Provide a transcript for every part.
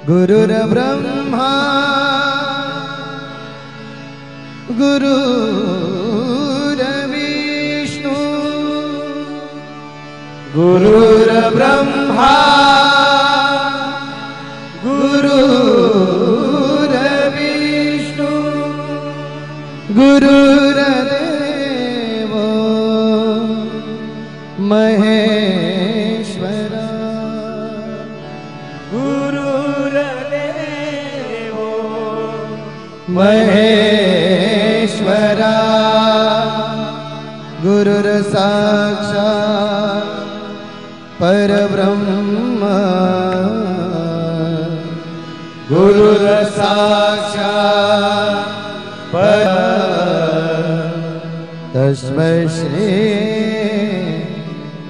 गुरुर्ब्रह्मा गुरुर्विष्णु गुरुर्ब्रह्मा गुरुर्विष्णु गुरुर्देवो महेश्वरा महेश्वरा गुरुर साक्षात् परब्रह्म गुरुर साक्षात् तस्मै श्री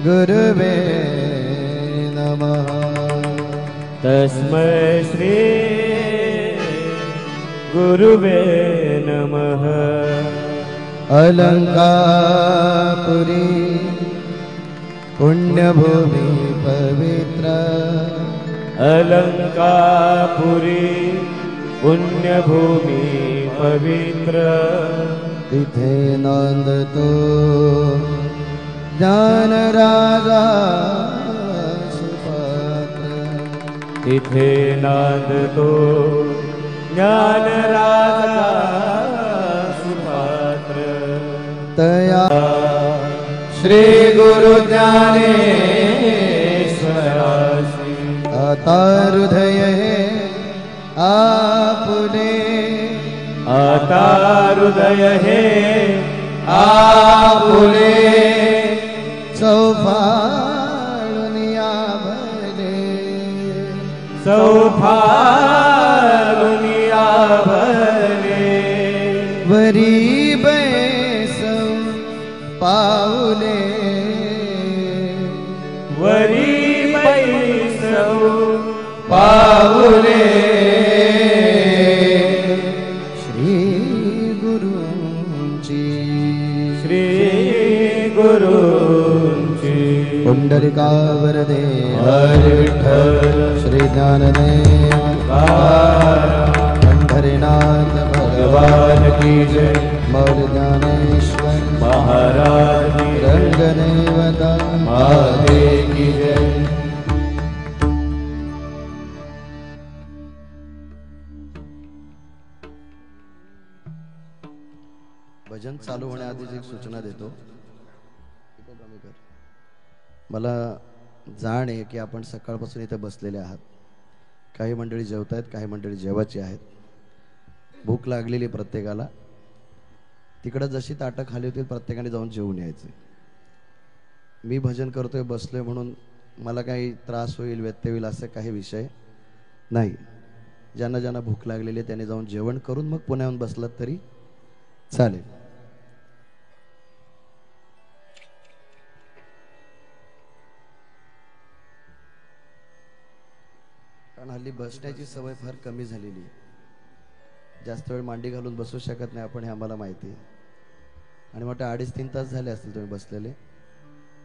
गुरुवे नमः तस्मै श्री गुरुवे नमः। अलंकापुरी पुण्यभूमि पवित्र अलंकापुरी पुण्यभूमि पवित्र तिथे नांदतो ज्ञानराजा सुपात्र तिथे नांदतो ज्ञानराजा सुपात्र तया श्री गुरु ज्ञानेश्वरासी आता हृदय आपुले आता हृदय हे आपुले सौभाळुनिया भले सौभाळुनिया भले वरी बैसव पाऊले वरी बैसव पाऊले श्री गुरुंची पुंडलिका वरदे हरि विठ्ठल श्री ज्ञानदेव पंढरीनाथ भगवान की जय मौल ज्ञानेश्वर महाराज की जय रंगदेवता महादेव की जय। भजन चालू होण्याआधीच एक सूचना देतो. मला जाण आहे की आपण सकाळपासून इथे बसलेले आहात. काही मंडळी जेवतायत, काही मंडळी जेवायची आहेत. भूक लागलेली प्रत्येकाला. तिकडं जशी ताटं खाली होतील प्रत्येकाने जाऊन जेवून यायचे. मी भजन करतोय बसलोय म्हणून मला काही त्रास होईल, व्यत्यय होईल असे काही विषय नाही. ज्यांना ज्यांना भूक लागलेली आहे त्यांनी जाऊन जेवण करून मग पुण्याहून बसलात तरी चालेल. कारण हल्ली बसण्याची सवय फार कमी झालेली आहे. जास्त वेळ मांडी घालून बसू शकत नाही आपण, हे आम्हाला माहिती आहे. आणि मोठे 2.5-3 तास झाले असतील तुम्ही बसलेले,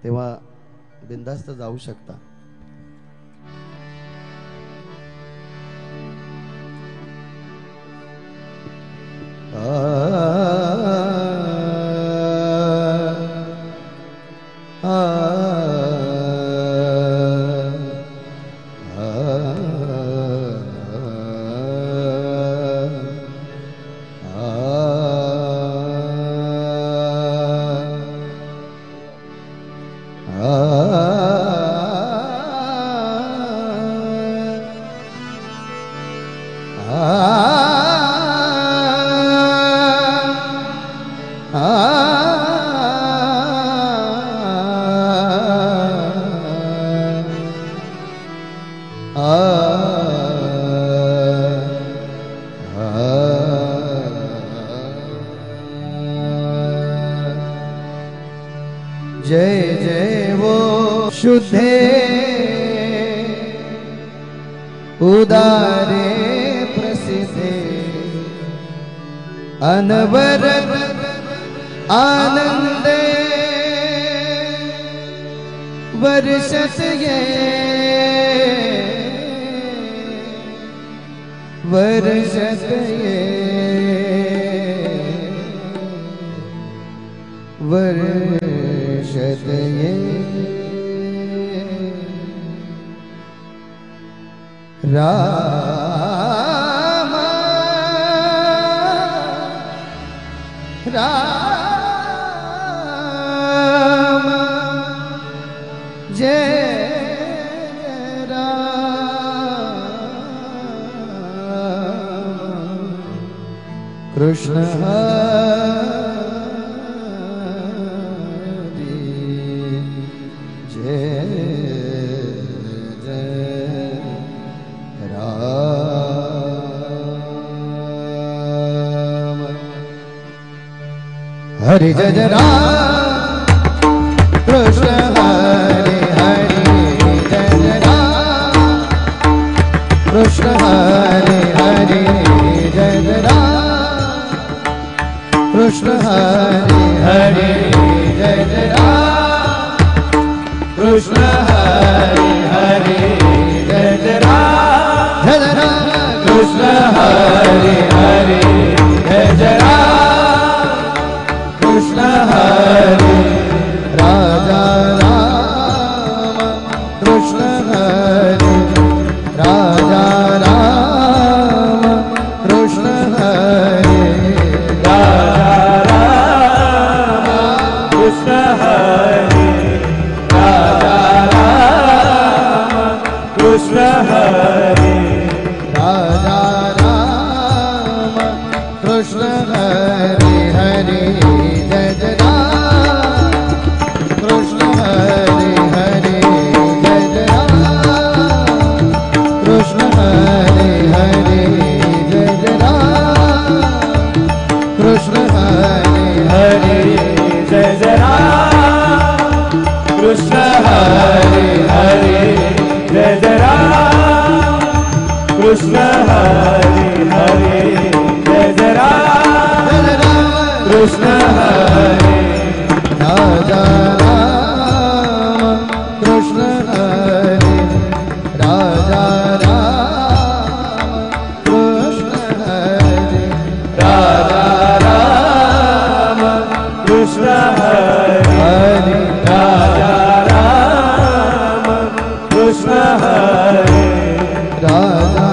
तेव्हा बिनधास्त जाऊ शकता. जय जय वो शुद्धे उदारे प्रसिद्धे अनवरत आनंदे वर्षत ये वर्षत ये वर्षत ये राम राम जय राम कृष्ण हरि जय जय राम हरि जय जय राम कृष्ण हरि हरि जय जय राम कृष्ण हरि हरि जय जय राम कृष्ण हरि हरि जय जय राम कृष्ण हरि हरि जय जय राम कृष्ण हरि हरि जय जय राम कृष्ण हरि राजा राम कृष्ण हरि राजा राम कृष्ण हरि राजा राम कृष्ण हरि राजा राम कृष्ण हरि राजा राम कृष्ण हरि हरि जय जय राम कृष्ण हरि हरि जय जय राम कृष्ण हरि हरि जय जय राम कृष्ण हरि हरि जय जय राम कृष्ण हरि हरि जय जय राम कृष्ण हरि हरि जय जय राम कृष्ण हरि राजा राम कृष्ण हरि राजा राम कृष्ण हरि राजा राम कृष्ण हरि राजा राम कृष्ण हरि राजा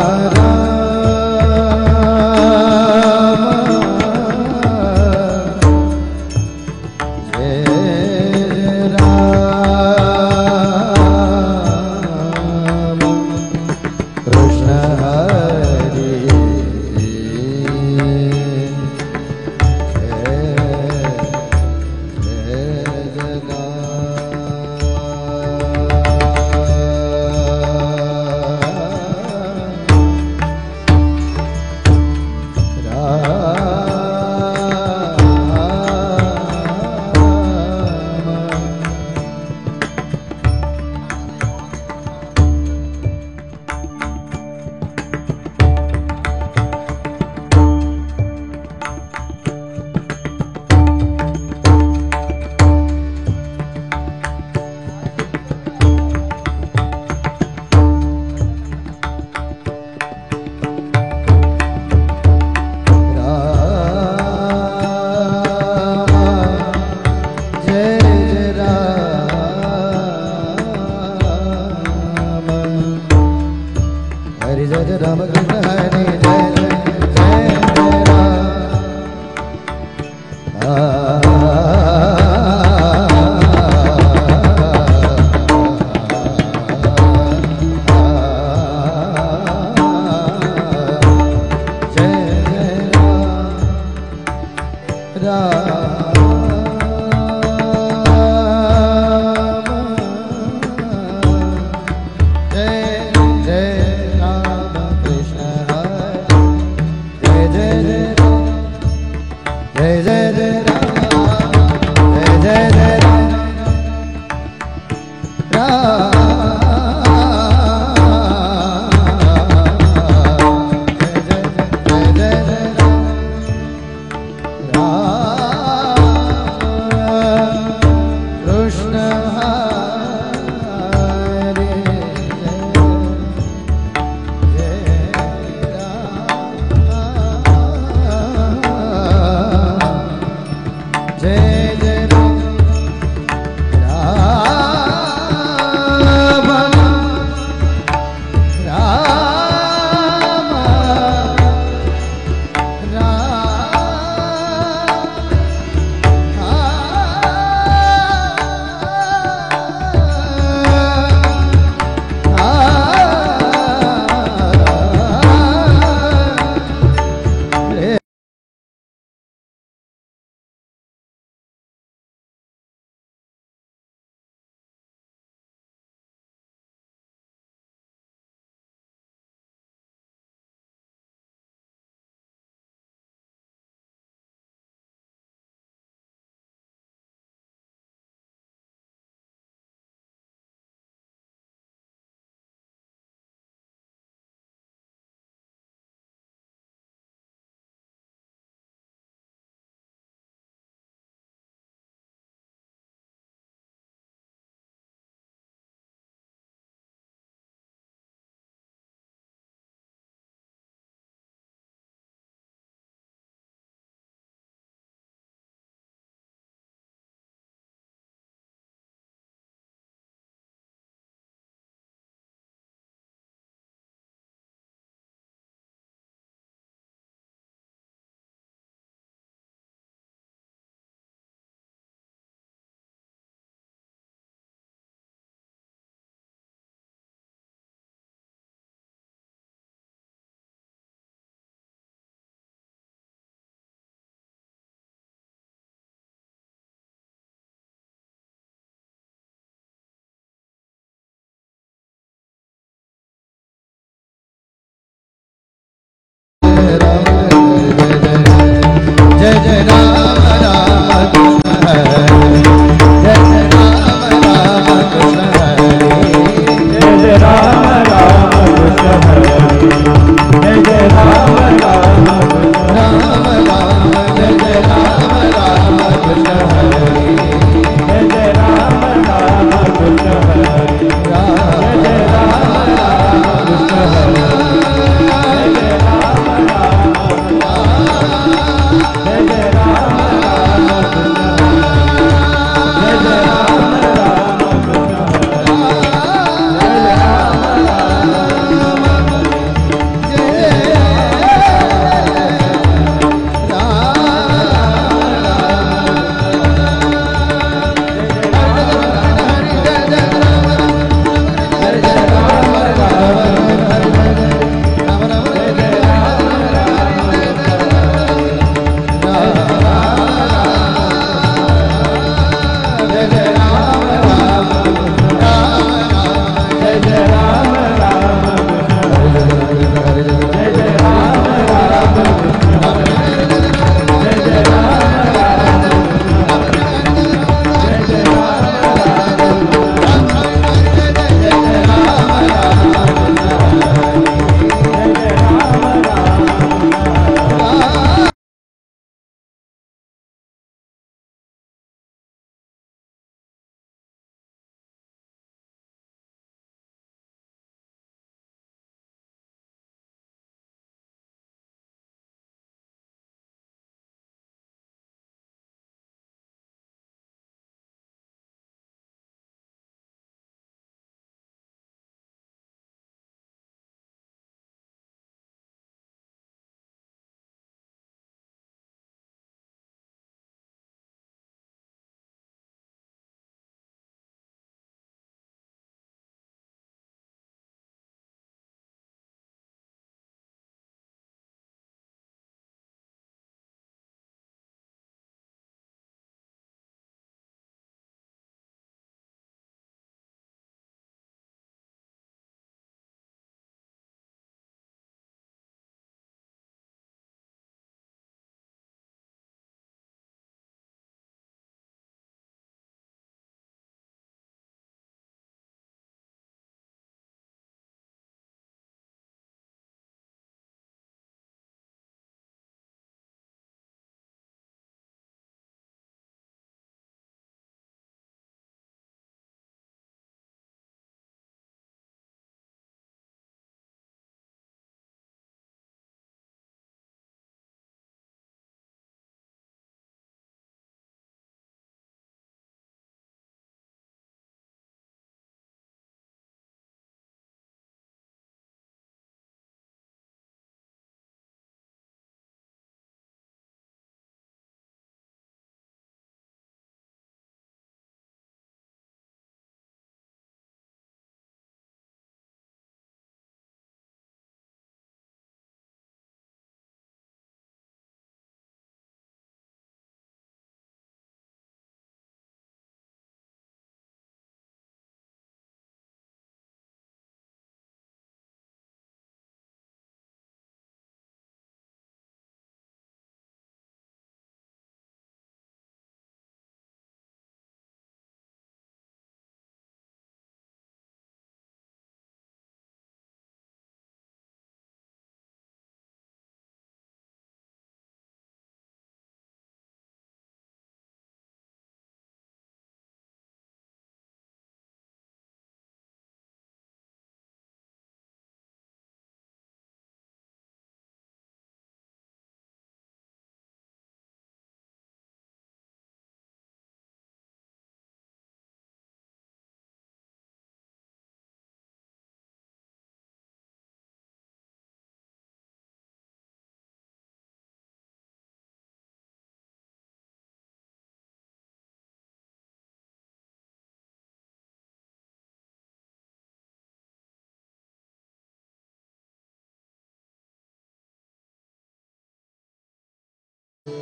रूप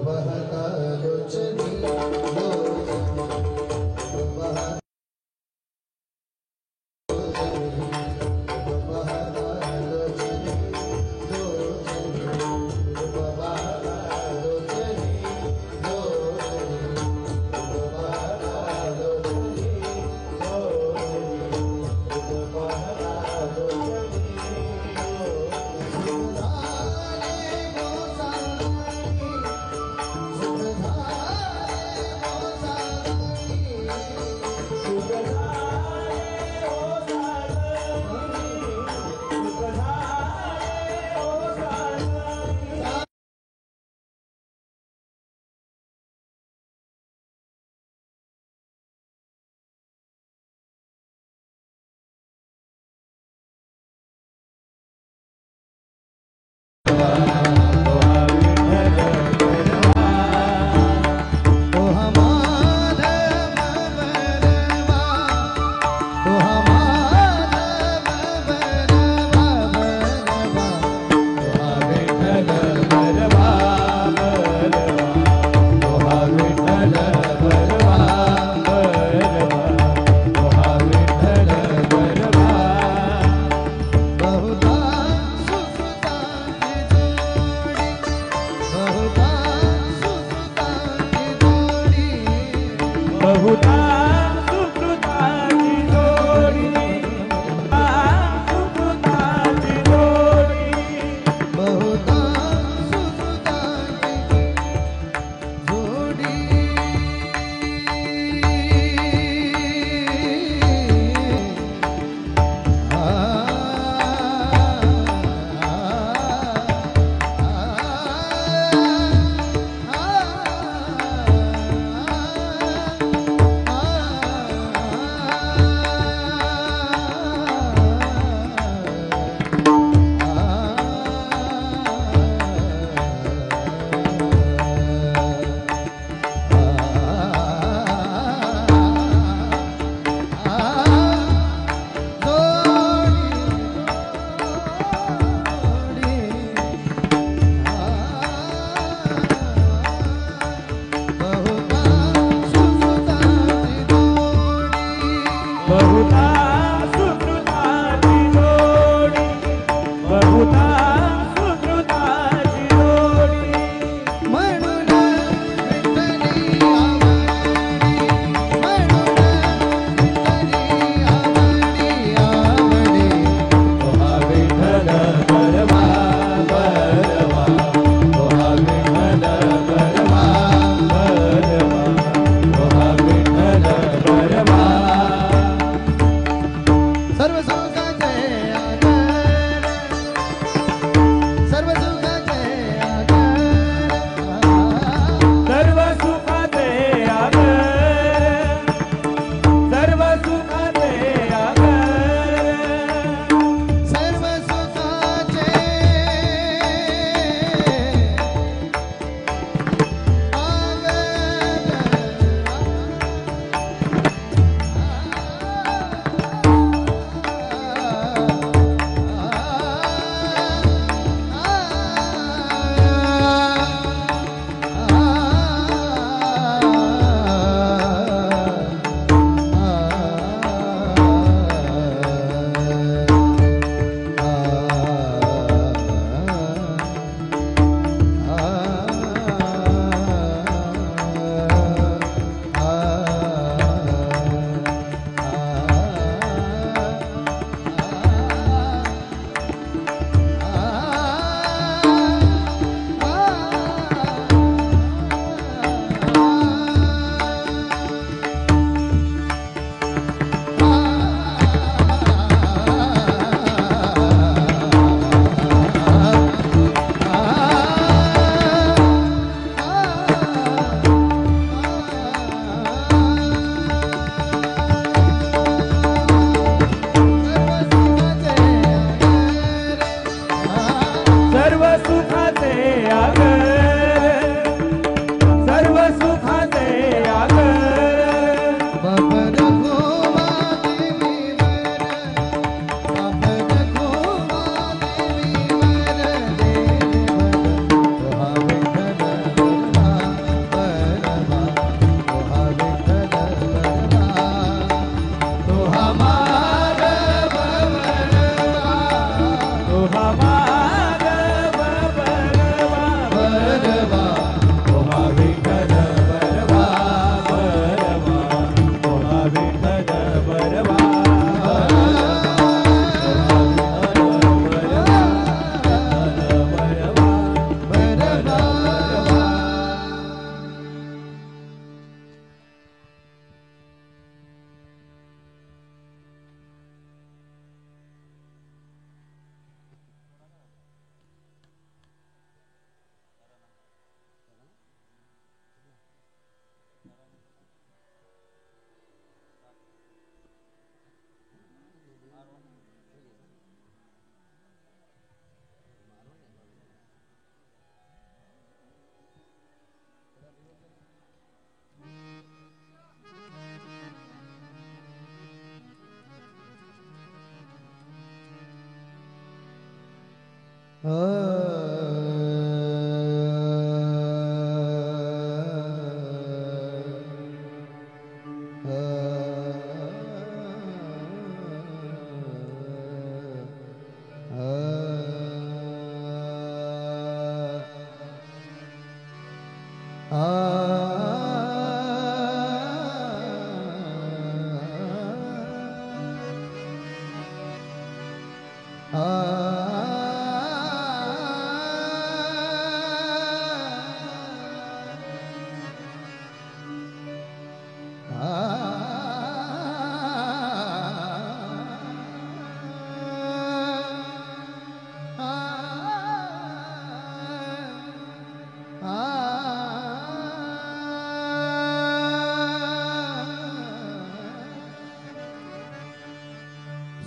बहता लोचनी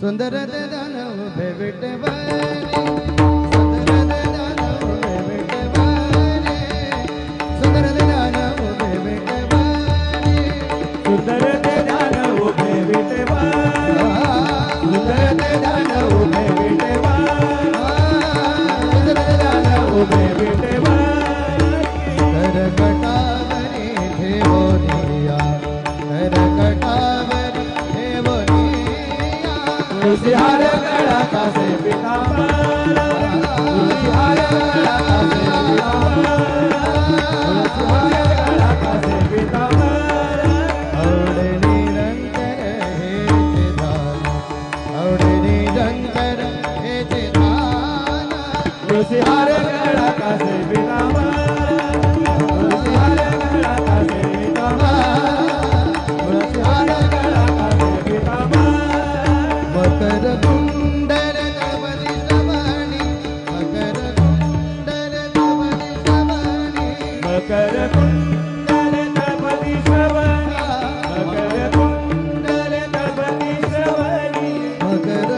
सुंदर दानव विठवारे सुंदर दानव विठवारे सुंदर दानव विठवारे सुंदर दानव विठवारे सुंदर दानव विठवारे सुंदर दानव विठवारे करकटावरी ठेवोनिया करकटावरी ठेवोनिया तुलसीहार गळा कासे पितांबर तुलसीहार गळा कासे पितांबर आवडे निरंतर हेचे दान आवडे निरंतर हेचे दान तुलसीहार गळा कासे पितांबर तुलसीहार गळा कासे पितांबर तुलसीहार गळा कासे पितांबर मकर कुंडल धवनी सवानी मकर कुंडल धवनी सवानी मकर कुंडल तपती श्रवणी मकर कुंडल तपती श्रवणी मकर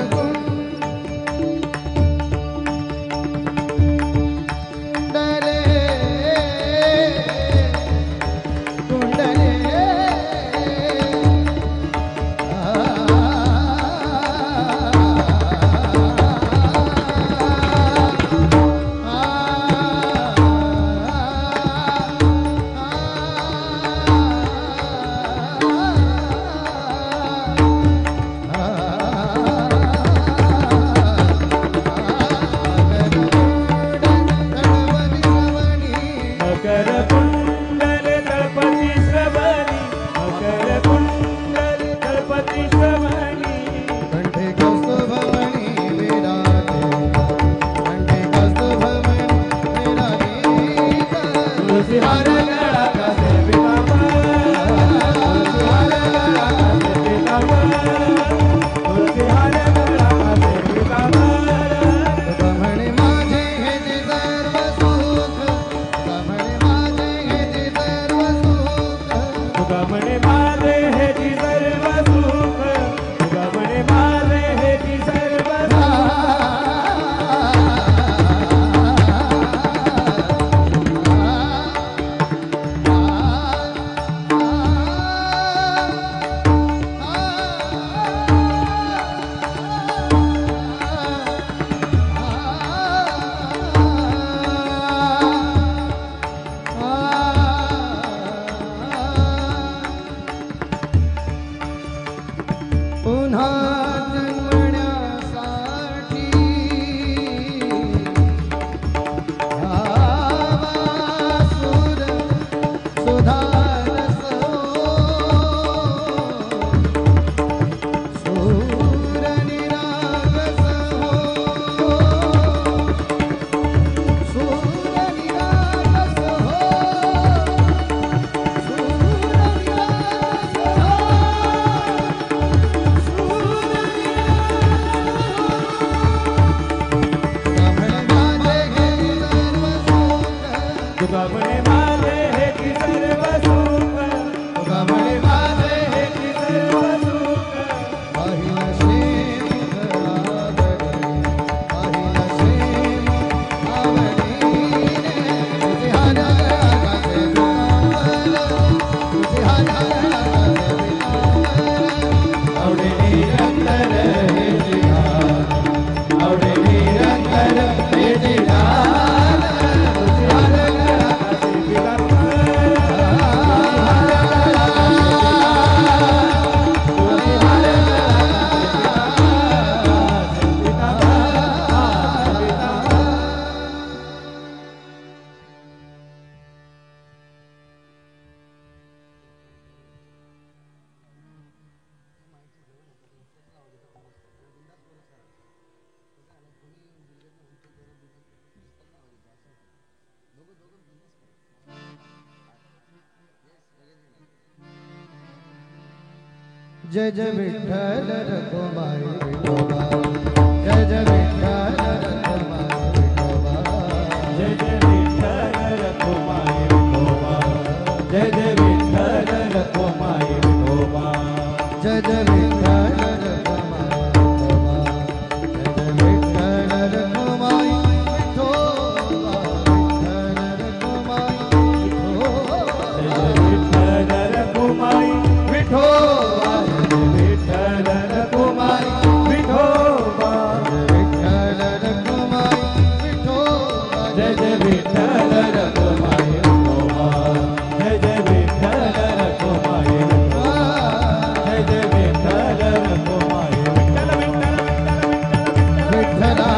कुंडले कुंडले मकर कुंडल तपती श्रवणी मकर कुंडल तपती श्रवणी कंठे कौस्तुभमणि विराजे कंठे कौस्तुभमणि विराजे तुलसीहार गळा कासे पितांबर तुलसीहार गळा कासे पितांबर तुलसीहार गळा कासे पितांबर म्हणे माझे हे जे सर्व सुख म्हणे माझे हे जे सर्व सुख तुका म्हणे माझे हे जी सर्व सुख तुका म्हणे माझे हे जी सर्व पुन्हा जन्मण्यासाठी भावासुर सुधारस सूर निरागस सूर निरागस सूर निरागस जय जय विठ्ठल रखुमाई विठोबा जय जय विठ्ठल रखुमाई विठोबा जय जय विठ्ठल रखुमाई विठोबा जय जय विठ्ठल रखुमाई विठोबा जय जय विठ्ठल रखुमाई विठोबा जय जय विठ्ठल रखुमाई विठोबा विठ्ठल रखुमाई विठोबा विठ्ठल रखुमाई विठोबा जय जय विठ्ठल रखुमाई विठोबा जय जय विठ्ठल रखुमाई विठोबा जय जय विठ्ठल रखुमाई विठ्ठल विठ्ठल विठ्ठला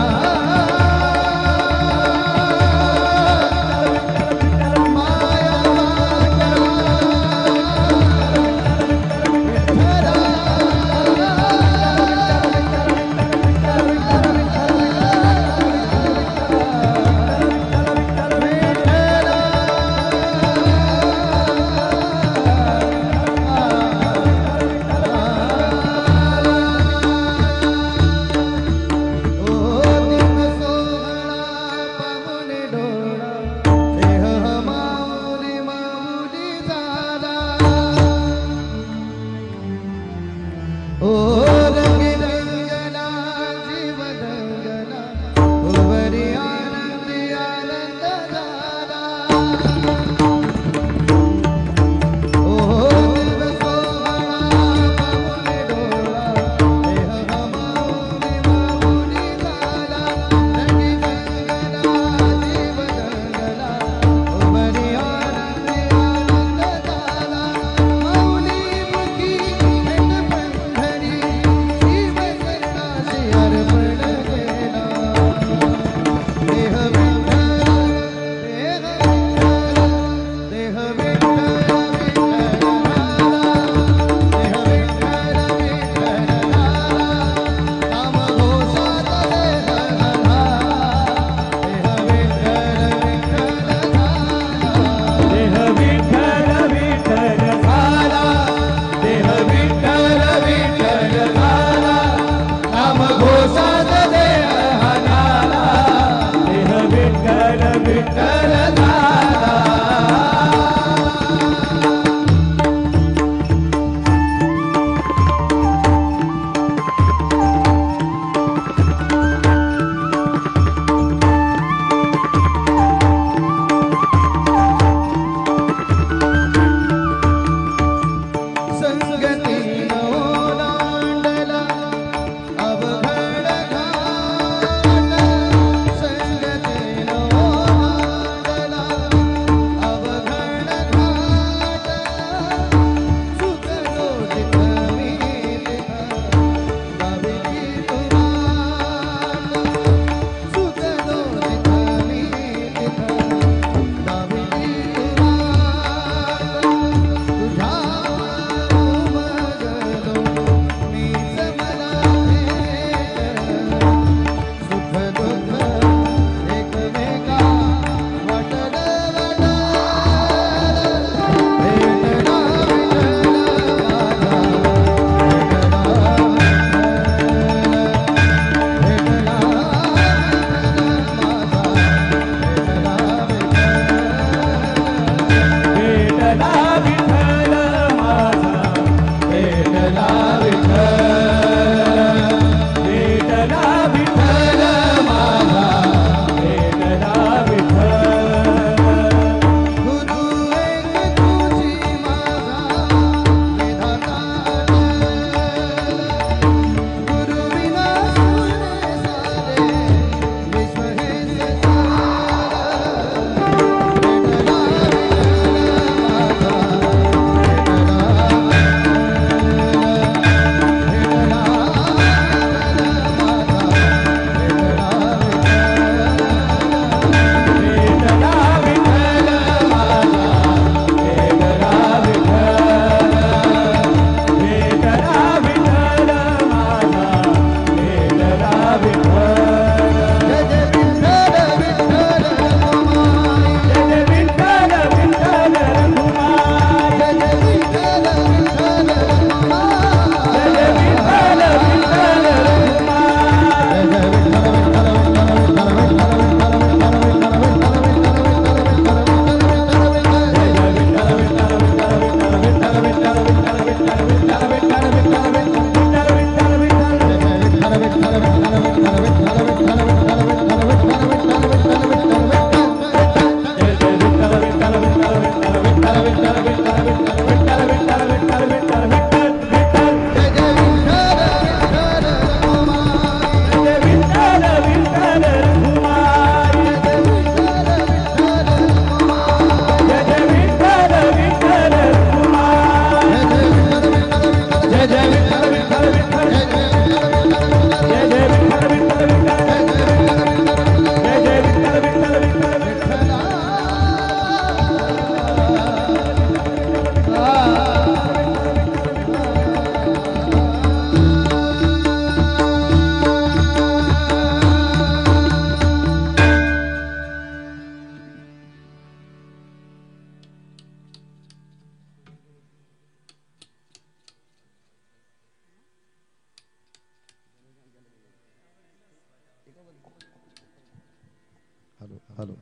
हॅलो.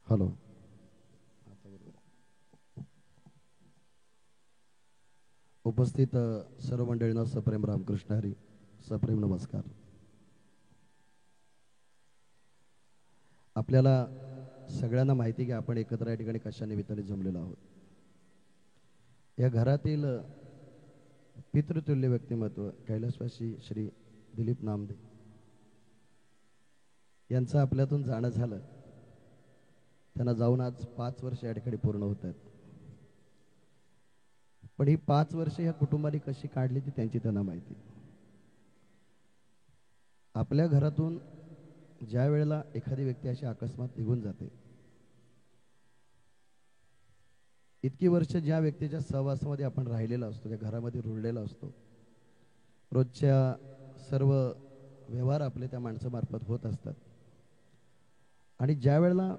हॅलो. उपस्थित सर्व मंडळींना सप्रेम रामकृष्ण हरी, सप्रेम नमस्कार. आपल्याला सगळ्यांना माहिती की आपण एकत्र या ठिकाणी कशा निमित्ताने जमलेलो आहोत. या घरातील पितृतुल्य व्यक्तिमत्व कैलासवासी श्री दिलीप नामदे यांचं आपल्यातून जाणं झालं. त्यांना जाऊन आज 5 वर्ष या ठिकाणी पूर्ण होत आहेत. पण ही 5 वर्ष ह्या कुटुंबाने कशी काढली ती त्यांची त्यांना माहिती. आपल्या घरातून ज्या वेळेला एखादी व्यक्ती अशी अकस्मात निघून जाते, इतकी वर्ष ज्या व्यक्तीच्या सहवासामध्ये आपण राहिलेला असतो, त्या घरामध्ये रुळलेला असतो, रोजच्या सर्व व्यवहार आपले त्या माणसामार्फत होत असतात. आणि ज्या वेळेला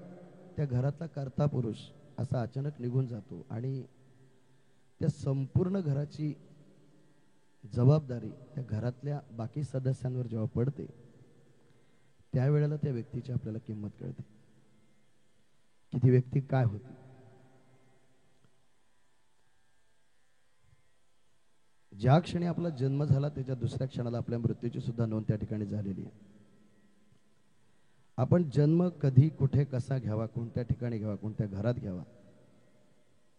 त्या घरातला कर्ता पुरुष असा अचानक निघून जातो आणि त्या संपूर्ण घराची जबाबदारी त्या घरातल्या बाकी सदस्यांवर जेव्हा पडते, त्यावेळेला त्या व्यक्तीची आपल्याला किंमत कळते की ती व्यक्ती काय होती. ज्या क्षणी आपला जन्म झाला त्याच्या दुसऱ्या क्षणाला आपल्या मृत्यूची सुद्धा नोंद त्या ठिकाणी झालेली आहे. आपण जन्म कधी कुठे कसा घ्यावा, कोणत्या ठिकाणी घ्यावा, कोणत्या घरात घ्यावा,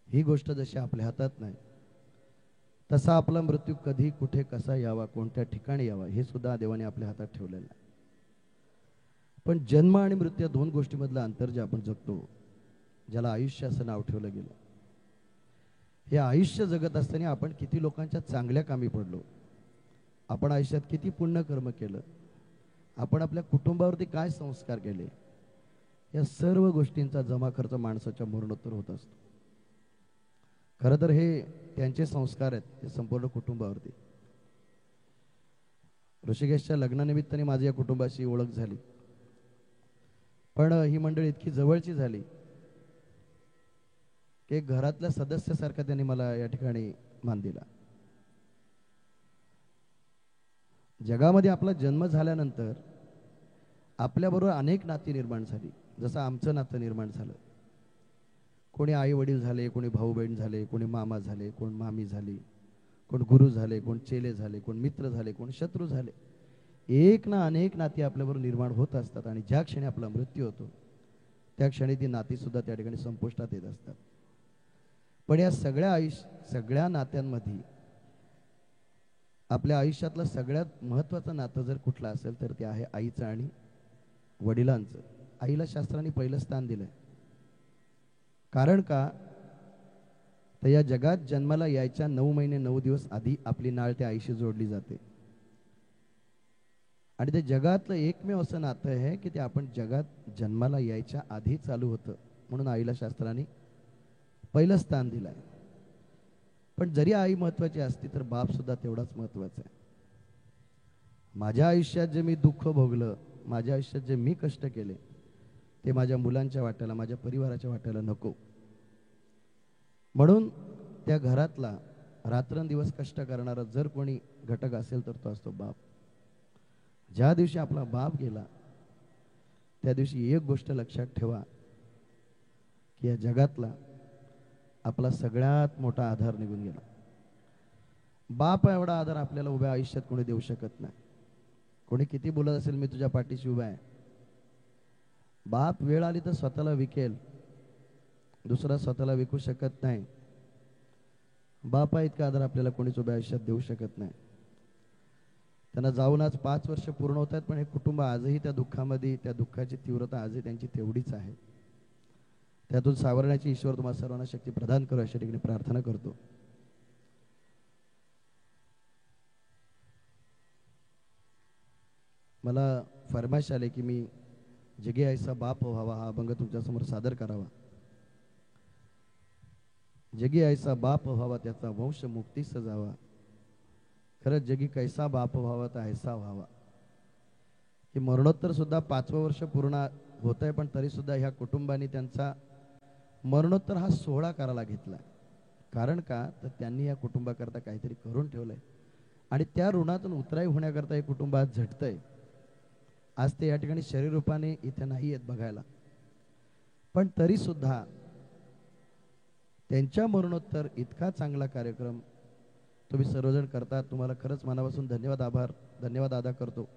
ही गोष्ट जशी आपल्या हातात नाही, तसा आपला मृत्यू कधी कुठे कसा यावा, कोणत्या ठिकाणी यावा, हे सुद्धा देवाने आपल्या हातात ठेवलेलं आहे. पण जन्म आणि मृत्यू या 2 गोष्टीमधलं अंतर जे आपण जगतो, ज्याला आयुष्य असं नाव ठेवलं गेलं, हे आयुष्य जगत असताना आपण किती लोकांच्या चांगल्या कामी पडलो, आपण आयुष्यात किती पुण्यकर्म केलं, आपण आपल्या कुटुंबावरती काय संस्कार केले, या सर्व गोष्टींचा जमा खर्च माणसाच्या मरणोत्तर होत असतो. खरं तर हे त्यांचे संस्कार आहेत, ते संपूर्ण कुटुंबावरती. ऋषिकेशच्या लग्नानिमित्ताने माझी या कुटुंबाशी ओळख झाली. पण ही मंडळी इतकी जवळची झाली की घरातल्या सदस्यासारखा त्यांनी मला या ठिकाणी मान दिला. जगामध्ये आपला जन्म झाल्यानंतर आपल्याबरोबर अनेक नाती निर्माण झाली. जसं आमचं नातं निर्माण झालं, कोणी आई वडील झाले, कोणी भाऊ बहीण झाले, कोणी मामा झाले, कोण मामी झाली, कोण गुरु झाले, कोण चेले झाले, कोण मित्र झाले, कोण शत्रू झाले. एक ना अनेक नाती आपल्याबरोबर निर्माण होत असतात. आणि ज्या क्षणी आपला मृत्यू होतो त्या क्षणी ती नाती सुद्धा त्या ठिकाणी संपुष्टात येत असतात. पण या सगळ्या नात्यांमध्ये आपल्या आयुष्यातलं सगळ्यात महत्त्वाचं नातं जर कुठलं असेल तर ते आहे आईचं आणि वडिलांचं. आईला शास्त्राने पहिलं स्थान दिलंय. कारण का, तर या जगात जन्माला यायच्या 9 महिने 9 दिवस आधी आपली नाळ त्या आईशी जोडली जाते. आणि ते जगातलं एकमेव असं नातं आहे की ते आपण जगात जन्माला यायच्या आधी चालू होतं. म्हणून आईला शास्त्राने पहिलं स्थान दिलंय. पण जरी आई महत्वाची असती तर बाप सुद्धा तेवढाच महत्वाचा आहे. माझ्या आयुष्यात जे मी दुःख भोगलं, माझ्या आयुष्यात जे मी कष्ट केले, ते माझ्या मुलांच्या वाट्याला, माझ्या परिवाराच्या वाट्याला नको. म्हणून त्या घरातला रात्रंदिवस कष्ट करणारा जर कोणी घटक असेल तर तो असतो बाप. ज्या दिवशी आपला बाप गेला त्या दिवशी एक गोष्ट लक्षात ठेवा की या जगातला आपला सगळ्यात मोठा आधार निघून गेला. बाप एवढा आधार आपल्याला उभ्या आयुष्यात कोणी देऊ शकत नाही. कोणी किती बोलत असेल मी तुझ्या पाठीशी उभा आहे, बाप वेळ आली तर स्वतःला विकेल, दुसरा स्वतःला विकू शकत नाही. बापा इतका आधार आपल्याला कोणीच उभ्या आयुष्यात देऊ शकत नाही. त्यांना जाऊन आज 5 वर्ष पूर्ण होत आहेत. पण हे कुटुंब आजही त्या दुःखामध्ये, त्या दुःखाची तीव्रता आजही त्यांची तेवढीच आहे. त्यातून सावरण्याची ईश्वर तुम्हाला सर्वांना शक्ती प्रदान करू अशा ठिकाणी प्रार्थना करतो. मला फरमाइश आले की मी जगी ऐसा बाप व्हावा हा अभंग तुमच्यासमोर सादर करावा. जगी ऐसा बाप व्हावा त्याचा वंश मुक्तीस जावा. खरंच जगी कैसा बाप व्हावा तर ऐसा व्हावा. की मरणोत्तर सुद्धा 5वं वर्ष पूर्ण होत आहे, पण तरी सुद्धा ह्या कुटुंबाने त्यांचा मरणोत्तर हा सोहळा करायला घेतला. कारण का तर त्यांनी या कुटुंबाकरता काहीतरी करून ठेवलंय आणि त्या ऋणातून उतराई होण्याकरता हे कुटुंब आज झटतंय. आज ते या ठिकाणी शरीर रूपाने इथे नाही आहेत बघायला, पण तरी सुद्धा त्यांच्या मरणोत्तर इतका चांगला कार्यक्रम तुम्ही सर्वजण करतात. तुम्हाला खरंच मनापासून धन्यवाद अदा करतो.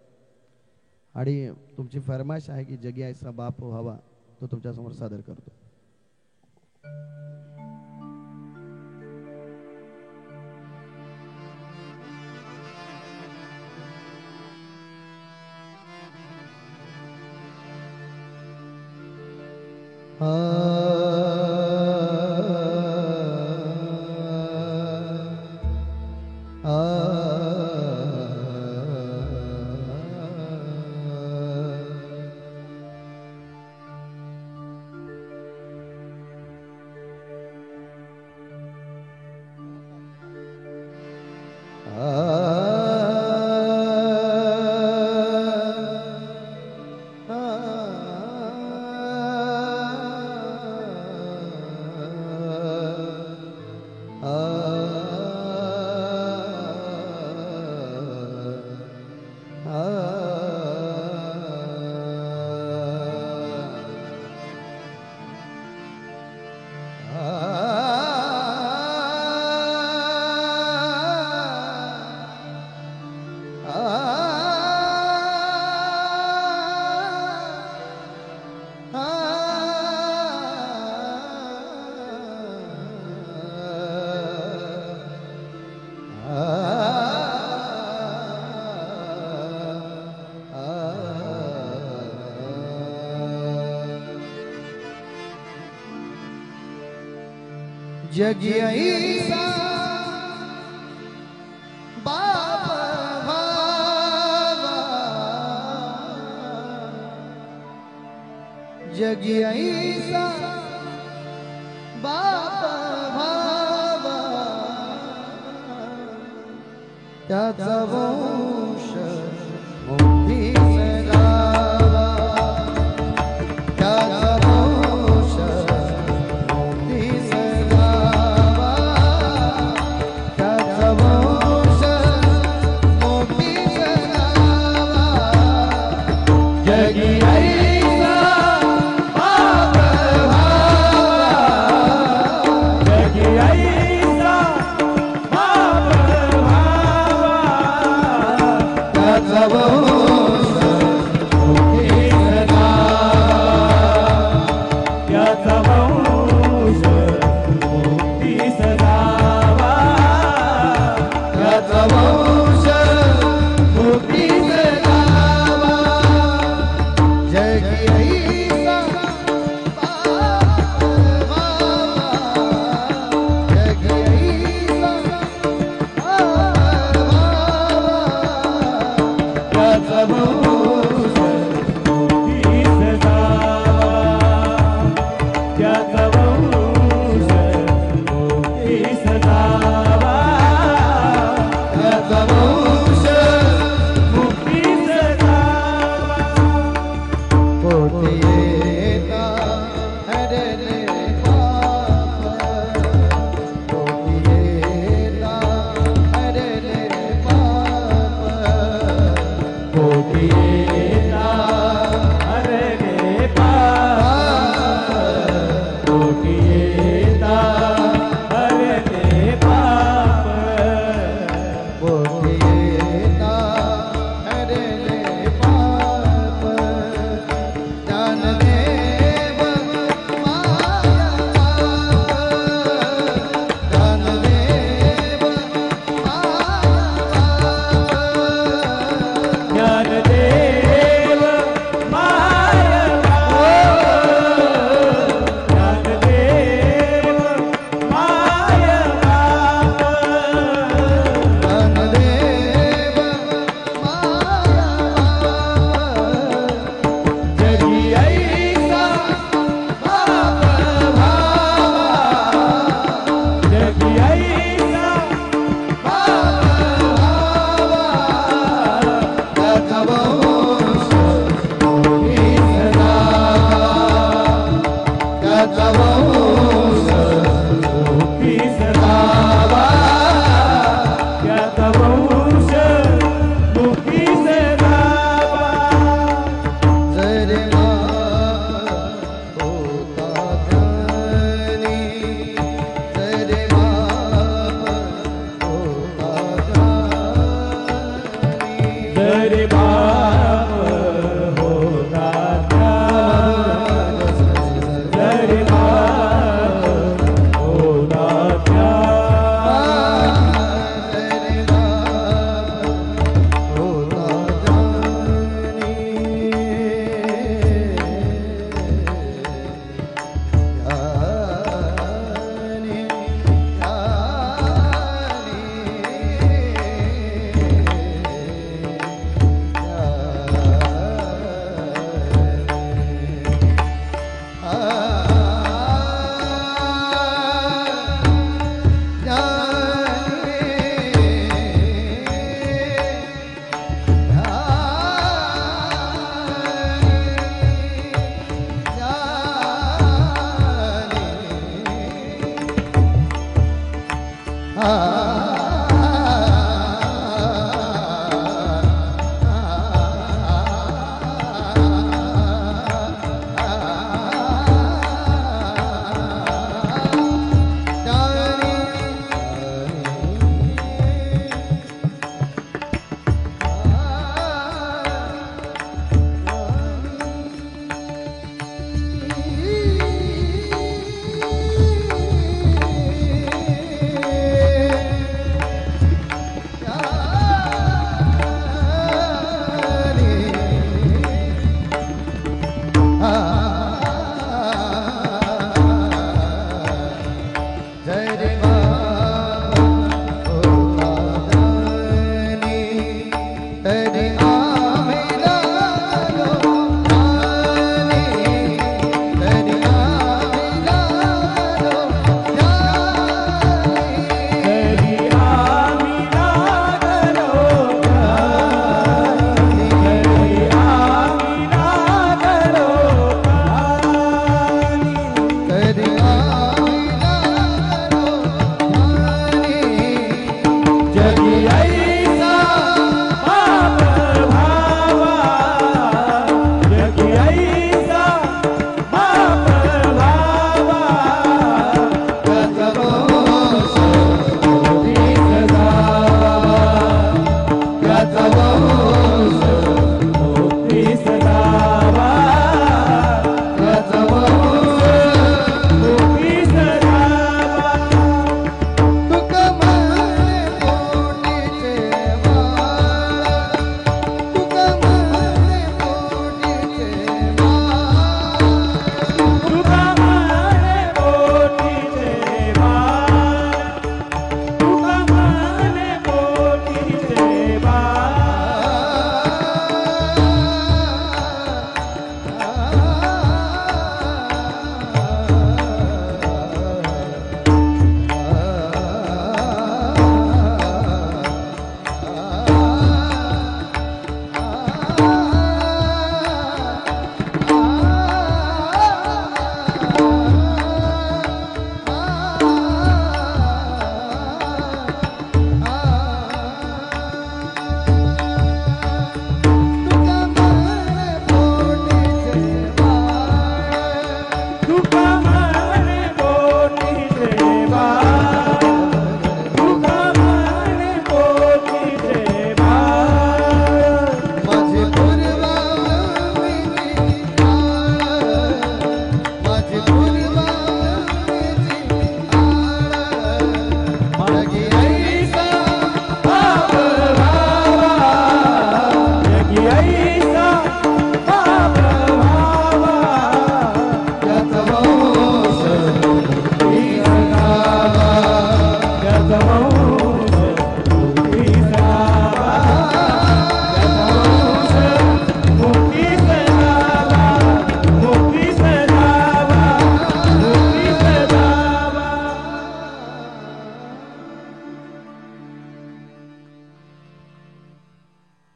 आणि तुमची फरमाईश आहे की जगी ऐसा बाप व्हावा, तो तुमच्यासमोर सादर करतो. जगी ऐसा बाप व्हावा, जगी ऐसा बाप व्हावा, त्याचा वंश मोठी सगावा, त्याचा वंश मोठी सगावा, त्याचा वंश मोठी सगावा, जगी ऐसा बाप व्हावा, जगी ऐसा बाप व्हावा, जावा त्याचा वंश मुक्तीस जावा जरी होता ज्ञानी जरी होता ज्ञानी जरी बाप होता जरी बाप होता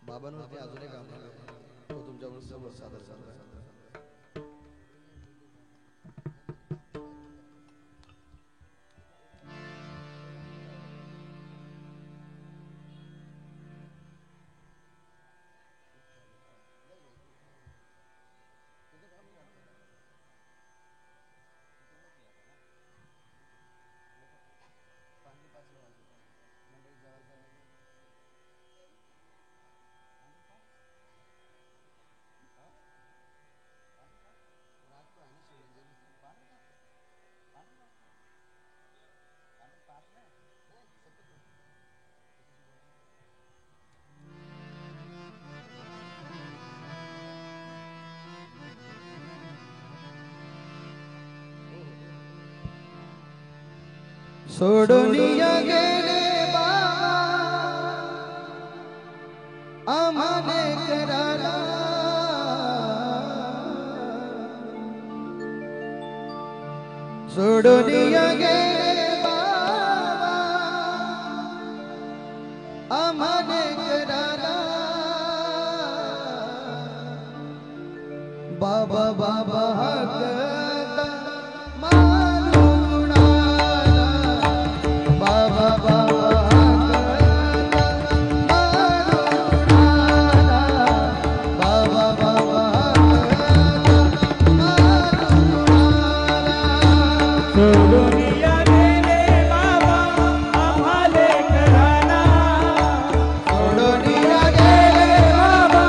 बाबांवरती अजून एक गाणं तो तुमच्यावर समोर सादर झाला आहे. सोडूनिया गेले बाबा आम्हाने कराला सोडूनिया गेले बाबा आम्हाने कराला बाबा बाबा हकता मारू कुणाला बाबा बाबा हकता मारू कुणाला बाबा बाबा हकता मारू कुणाला सोडूनिया गेले बाबा आम्हाले कराला सोडूनिया गेले बाबा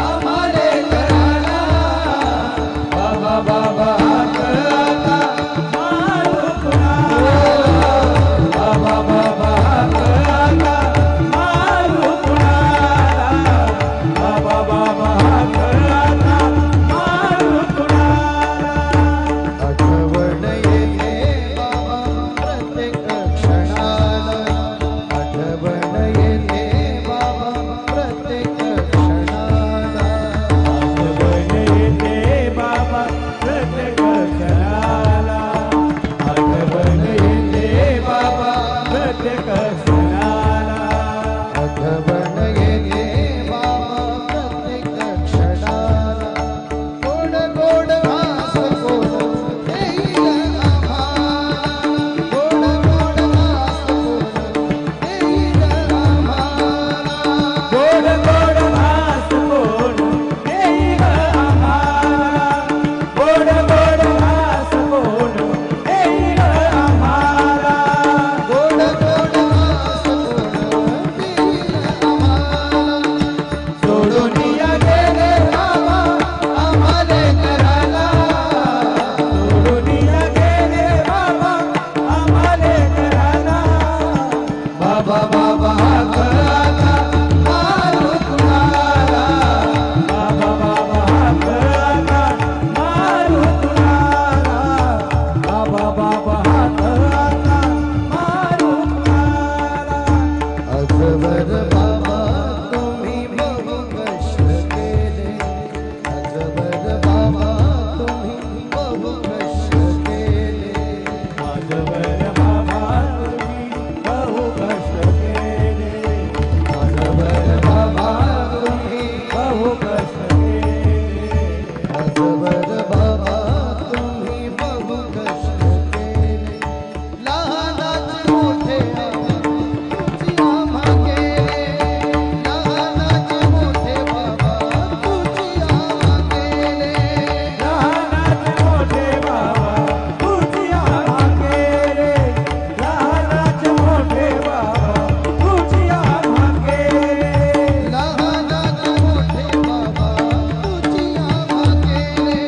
आम्हाले कराला बाबा बाबा हकता मारू कुणाला बाबा बाबा हकता मारू कुणाला बाबा बाबा हकता मारू कुणाला आठवण येते बाबा प्रत्येक क्षणाला आठवण येते बाबा प्रत्येक क्षणाला आठवण येते बाबा प्रत्येक क्षणाला आठवण येते बाबा प्रत्येक क्षणाला आठवण येते बाबा प्रत्येक क्षणाला गोड गोड घास कोण देईल आम्हाला गोड गोड घास कोण देईल आम्हाला गोड गोड घास कोण देईल आम्हाला गोड गोड घास कोण देईल आम्हाला गोड गोड घास कोण देईल आम्हाला सोडूनिया गेले बाबा आम्हाले कराला सोडूनिया गेले बाबा आम्हाले कराला बाबा बाबा हकता मारू कुणाला बाबा बाबा हकता मारू कुणाला बाबा बाबा हकता मारू कुणाला आजवर बाबा तुम्ही बहु कष्ट केले आजवर बाबा तुम्ही बहु कष्ट केले आजवर बाबा तुम्ही बहु कष्ट केले आजवर बाबा तुम्ही बहु कष्ट केले आजवर बाबा तुम्ही बहु कष्ट केले लहानाचे मोठे बाबा तुझी आम्हा केले लहानाचे मोठे बाबा तुझी आम्हा केले लहानाचे मोठे बाबा तुझी आम्हा केले लहानाचे मोठे बाबा तुझी आम्हा केले लहानाचे मोठे बाबा तुझी आम्हा केले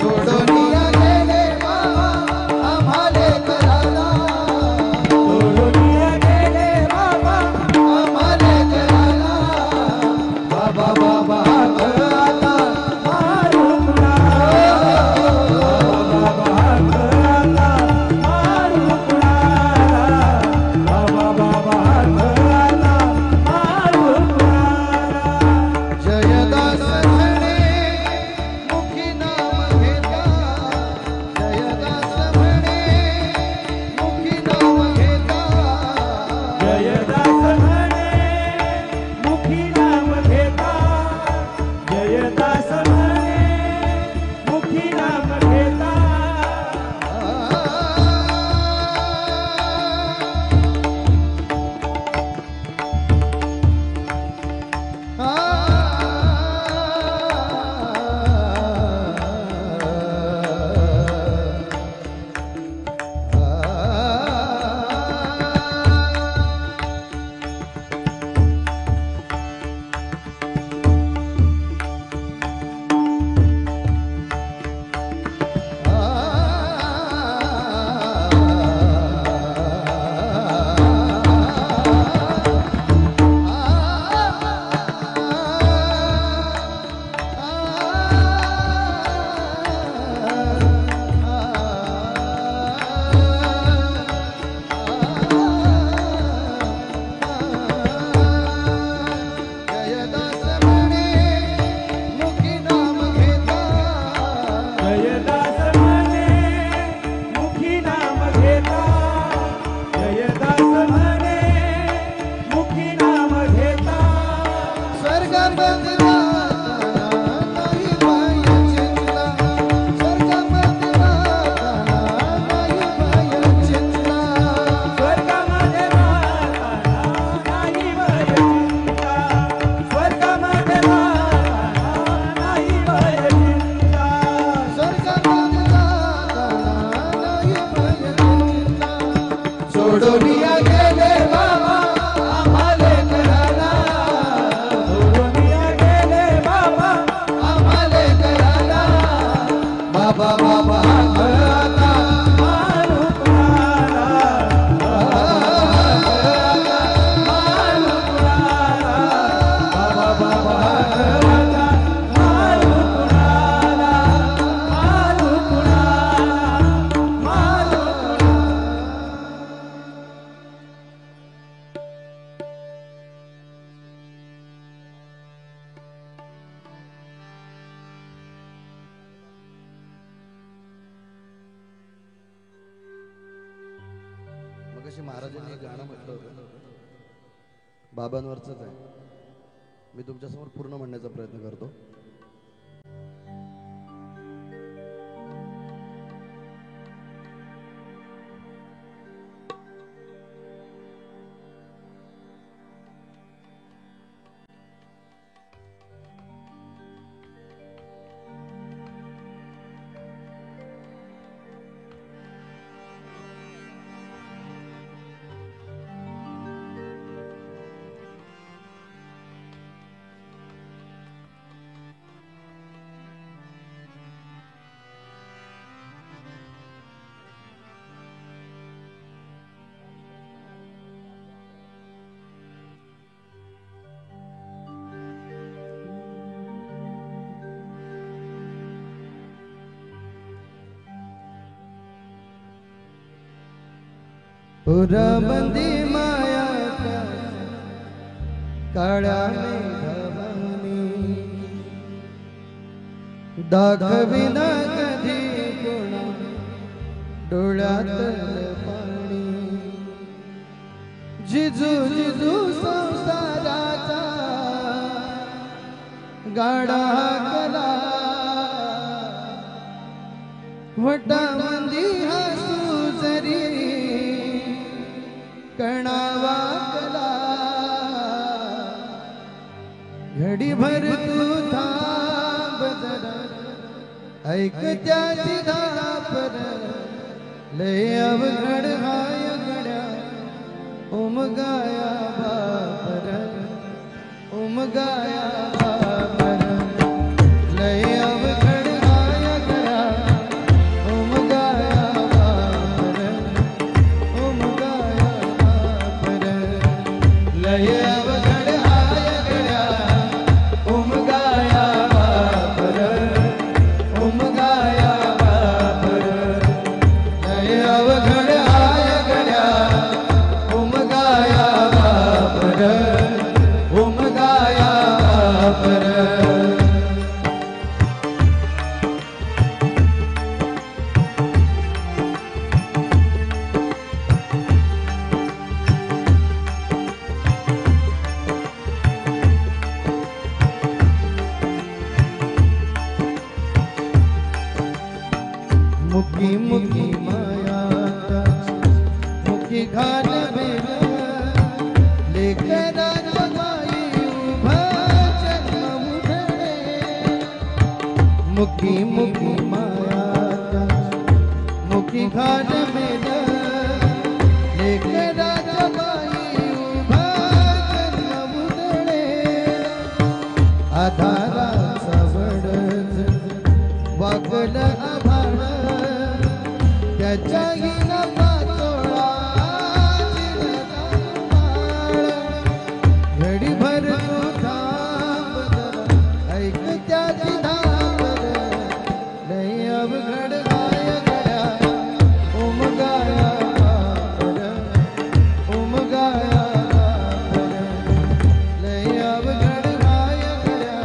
सोडूनिया गेले बाबा आम्हाले कराला सोडूनिया सोडूनिया गेले बाबा आम्हाले कराला सोडूनिया गेले बाबा आम्हाले कराला बाबा बाबा आता मारू कुणाला मारू कुणाला बाबा बाबा आता मारू कुणाला मारू कुणाला मारू मगाशी महाराजांनी एक गाणं म्हटलं होतं बाबांवरच आहे. मी तुमच्यासमोर पूर्ण म्हणण्याचा प्रयत्न करतो. पुरबंदी माया काळ्या मेघावानी दाखविना कधी कोणा डोळ्यातलं पाणी जिजू जिजू संसाराचा गाडा कला वटामंदी हसू जरी कणावा कला घडीभर तू थांब जरा ऐक त्याची धापर लय अवघड हाय गड्या उमगाया बापर उमगाया बापर लय अवघड हाय गड्या उमगाया बापर उमगाया बापर लय अवघड हाय गड्या उमगाया बापर उमगाया बापर लय अवघड हाय गड्या उमगाया बापर उमगाया बापर मुखी मुखी माया मुखी घाट लेकर मुखी मुखी माया मुखी घाट लेकर आधारा सवड वाकल आभाळ त्याच्याही पाचोळा घडीभर तू थांब जरा ऐक त्याची धापर लय अवघड हाय गड्या उमगाया बापर उमगाया बापर लय अवघड हाय गड्या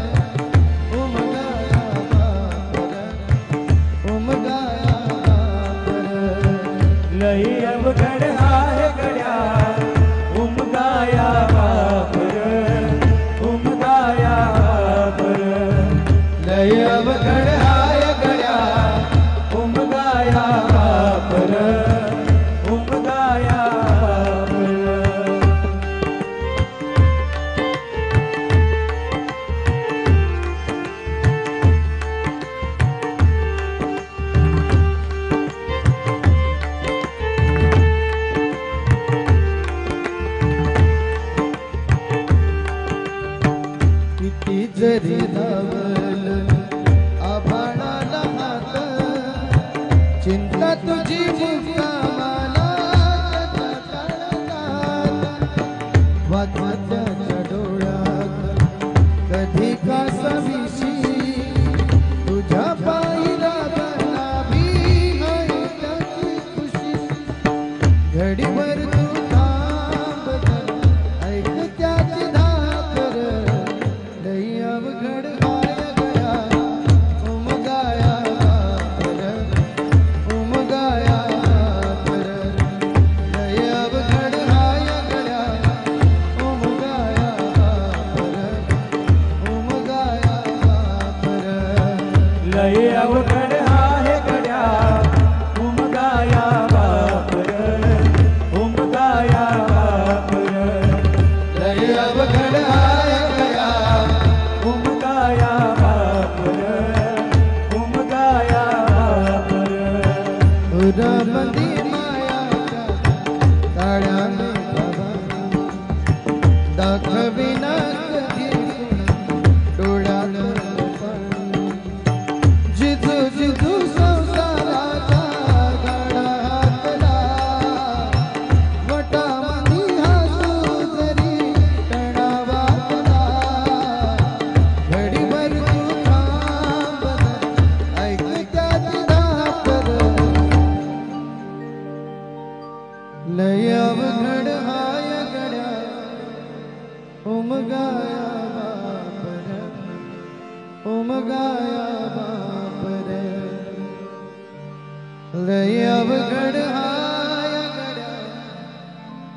जरी धावल आभाळाला हात चिंता तुझी मुक्कामाला वात्याच्या डोळ्यात कधी का सविशी तुझ्या पायीला बनावी आहे त्याची खुशी घडीभर तू थांब ऐक त्याची धाकर लई अवघड हाय गया उमगाया पर उमगाया पर लई अवघड हाय गया उमगाया पर उमगाया पर लय अवघड आहे गड्या उमगाया बापर उमगाया बापर लई अवघड हाय गया उमगाया बापर उमगाया बापर उरामंदी मायाच्या काळ्या मेघावा दाखविना कधी डोळ्यात पाणी जिजू जिजू संसाराचा गाडा हातला वटामंदी हसू जरी टणा वाजला घडीभर तू थांब ऐक त्याची धाकर लय अवघड हाय गड्या उमगाया बापर उमगाया बापर लय अवघड हाय गड्या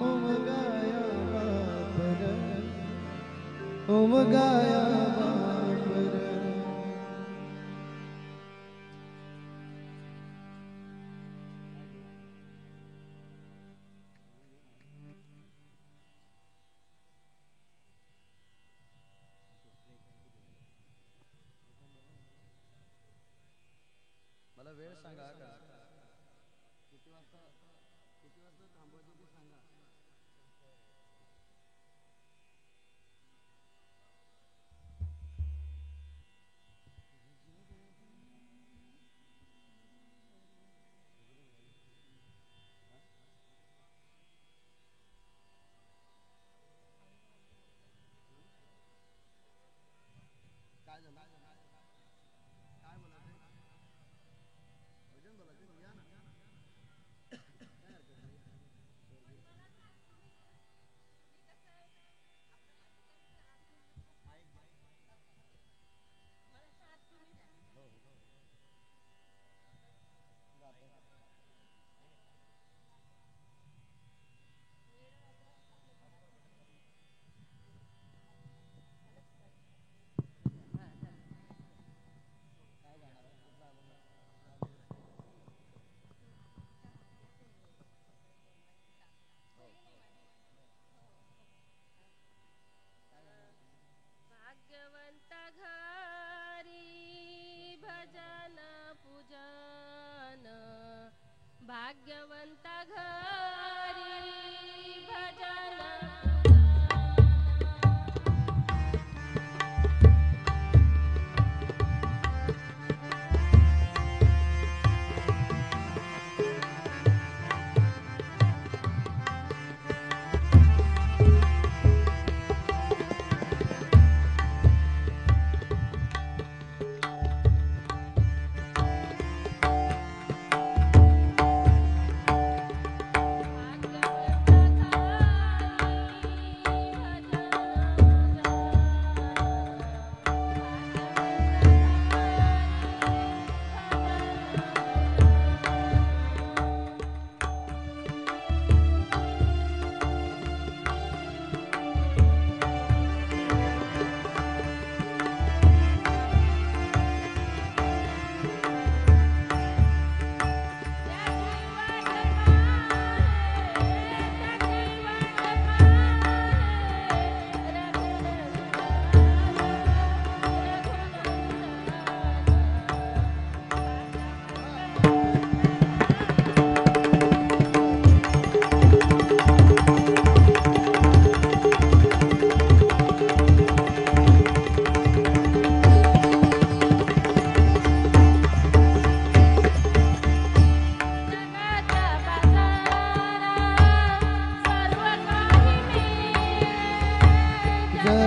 उमगाया बापर उमगाया बापर मला वेळ सांगा का किती वाजता थांबवायचं ते सांगा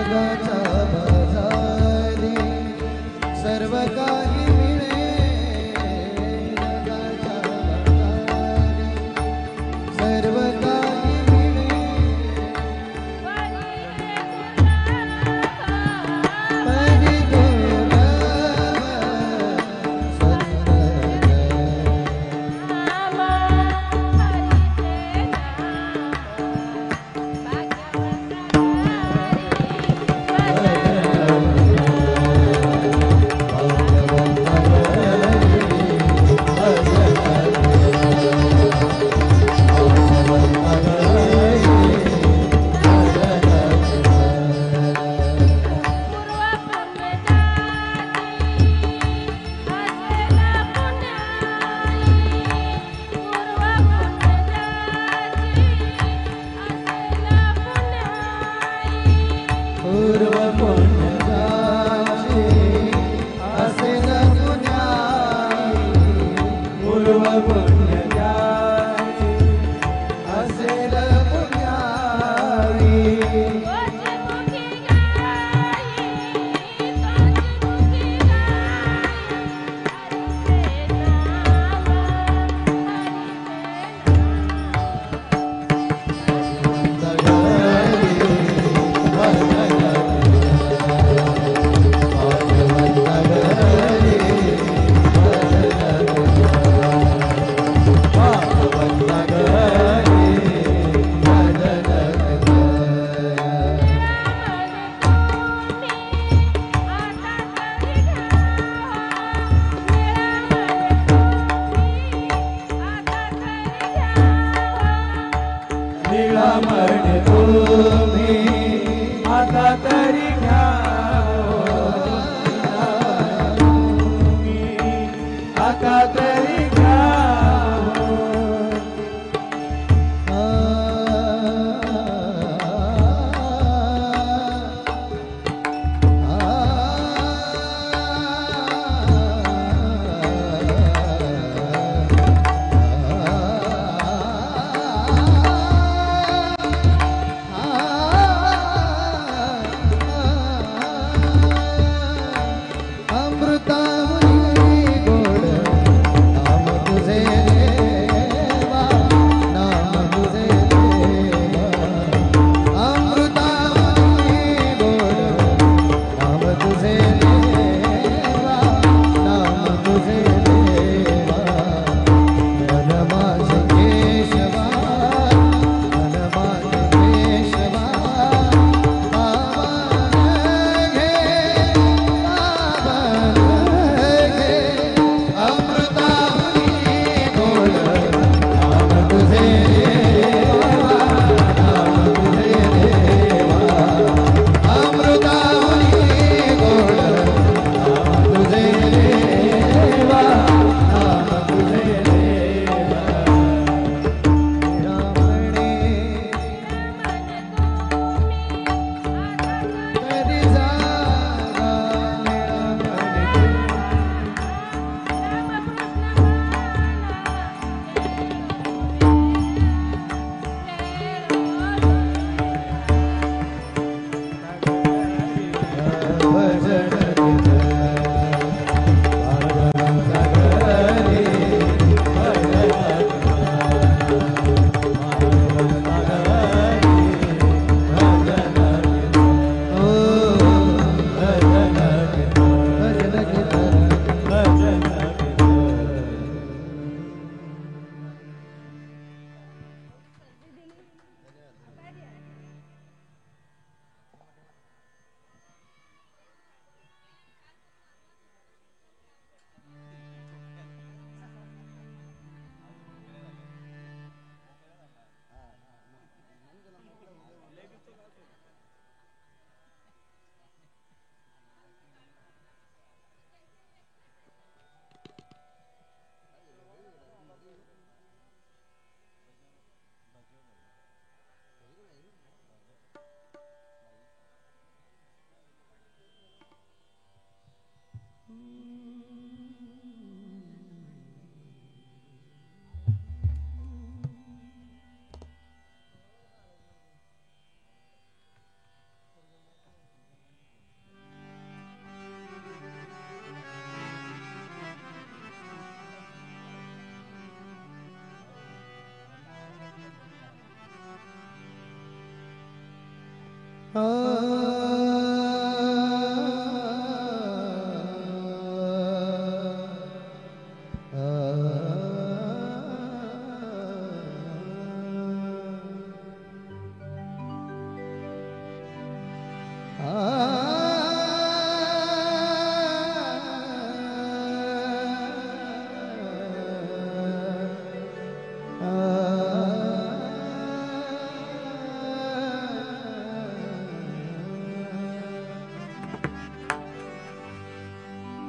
जगाच्या बाजारी सर्व काही मिळे जगाच्या बाजारी सर्व काही मिळे परी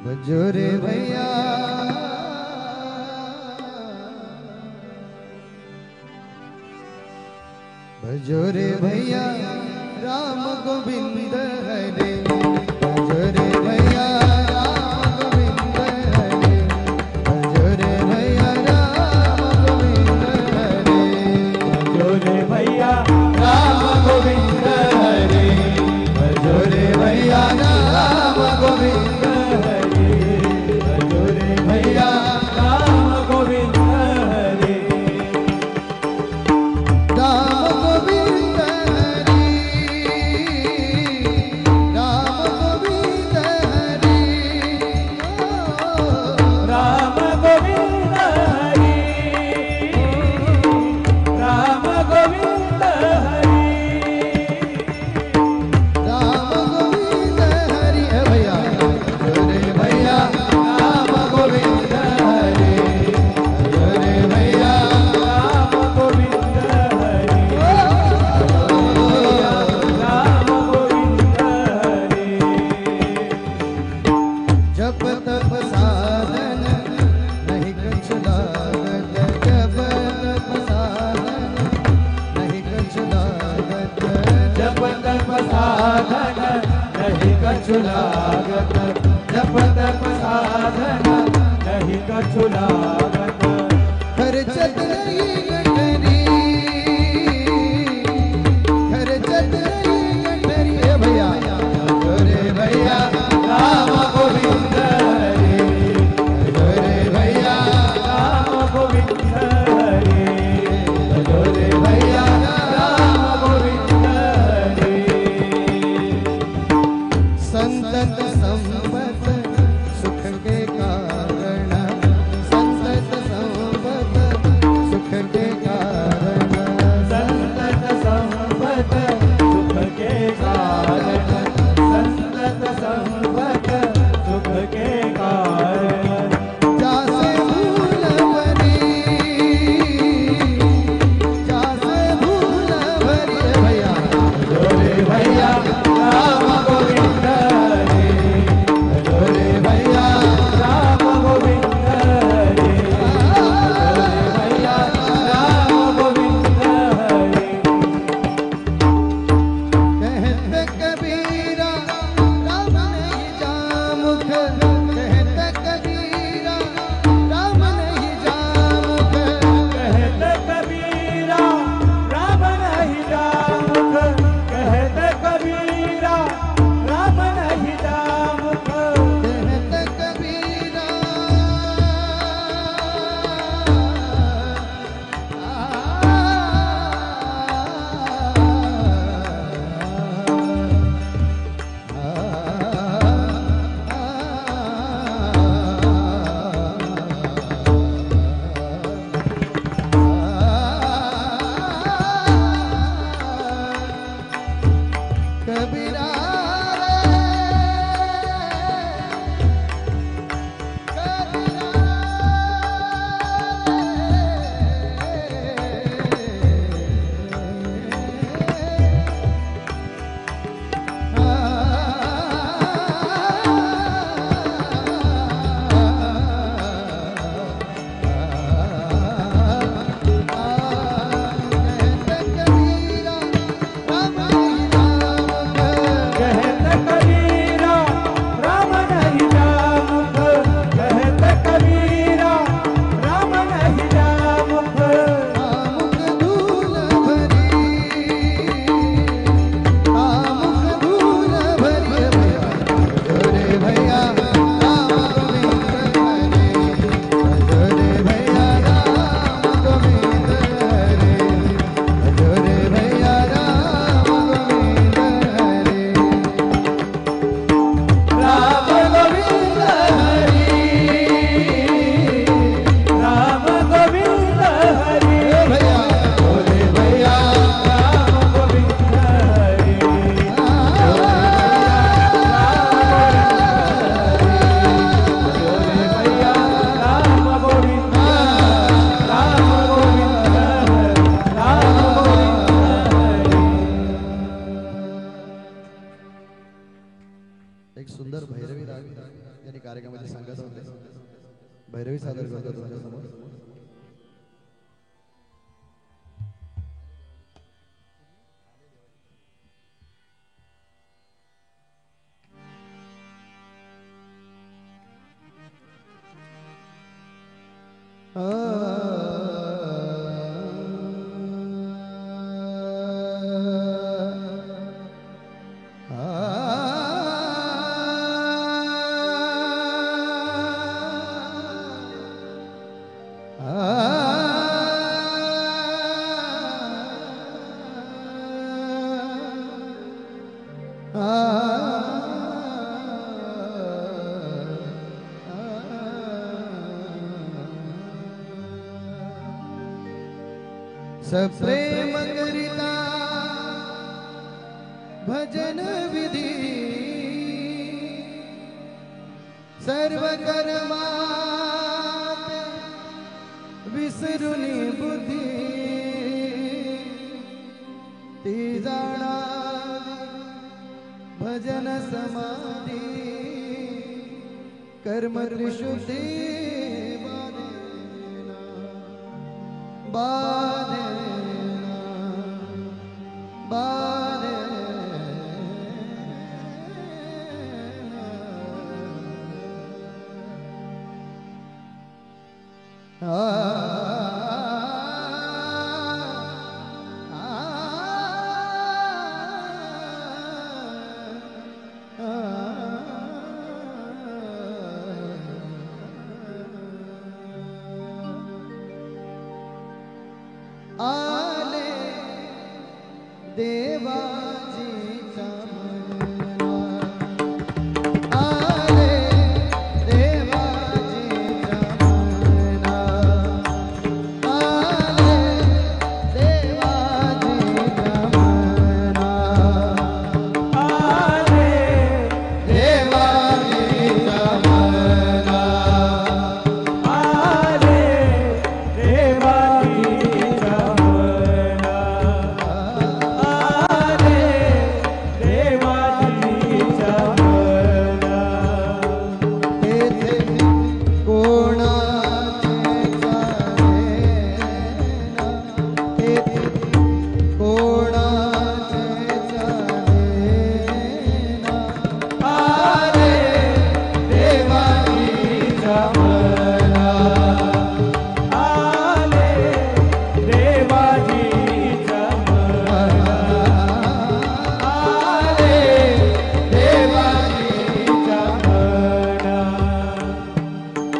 बजो रे भैया बजो रे भैया राम गोविंद हरे बजो रे भैया राम गोविंद हरे बजो रे भैया राम गोविंद हरे बजो रे भैया राम गोविंद हरे बजो रे भैया राम गोविंद बजो रे भैया राम गोविंद हरे राम गोविंद हरि राम गोविंद हरि राम गोविंद हरि राम गोविंद हरि राम गोविंद हरि भैया रे भैया राम गोविंद हरि रे भैया राम गोविंद हरि राम गोविंद हरि जप तप साधन नहीं कुछ लागत जप तप साधन नहीं कुछ लागत जप तप साधन नहीं कछु लागत जप तप साधन नहीं कछु लागत खर्चत नहीं गठरी खर्चत नहीं गठरी भैया रे भैया राम गोविंद हरि रे भैया राम गोविंद हरि रे भैया राम गोविंद हरि संतत संपत सुख के कारण संतत संपत सुख के कारण संतत संपत सुख के कारण संतत संपत सुख के कारण जासे भूलवरी जासे भूलवरी भैया रे भैया राम गोविंद हरि रे भैया राम गोविंद हरि भैया राम गोविंद हरि कहत कबीरा राम नहीं जामुख कहत कबीरा राम नहीं जामुख कहत कबीरा राम नहीं जामुख कहत कबीरा राम नहीं जामुख कहत कबीरा कबीरा कबीरा राम नहीं जामुख सुंदर भैरवी राग यांनी कार्यक्रमामध्ये सांगत होते. भैरवी सादर करतो तुमच्या समोर. सप्रेम करिता भजन विधी सर्व कर्मात विसरुनी बुद्धी ती जाणा भजन समाधी कर्म त्रिशुद्धी आले देवाजीचा मना, आले देवाजीचा मना, आले देवाजीचा मना, आले देवाजीचा मना, आले देवाजीचा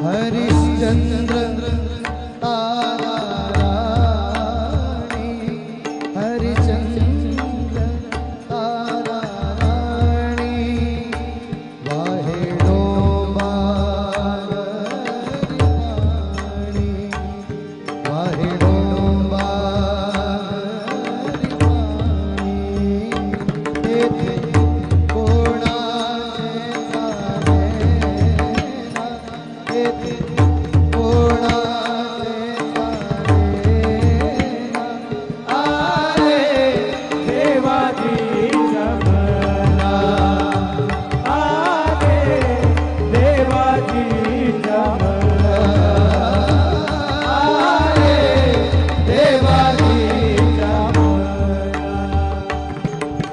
हरिश्चंद्र ताराराणी, हरिश्चंद्र ताराराणी, वाहे डोंबारी पाणी, वाहे डोंबारी पाणी, तेथे कोणाचे चालेना, तेथे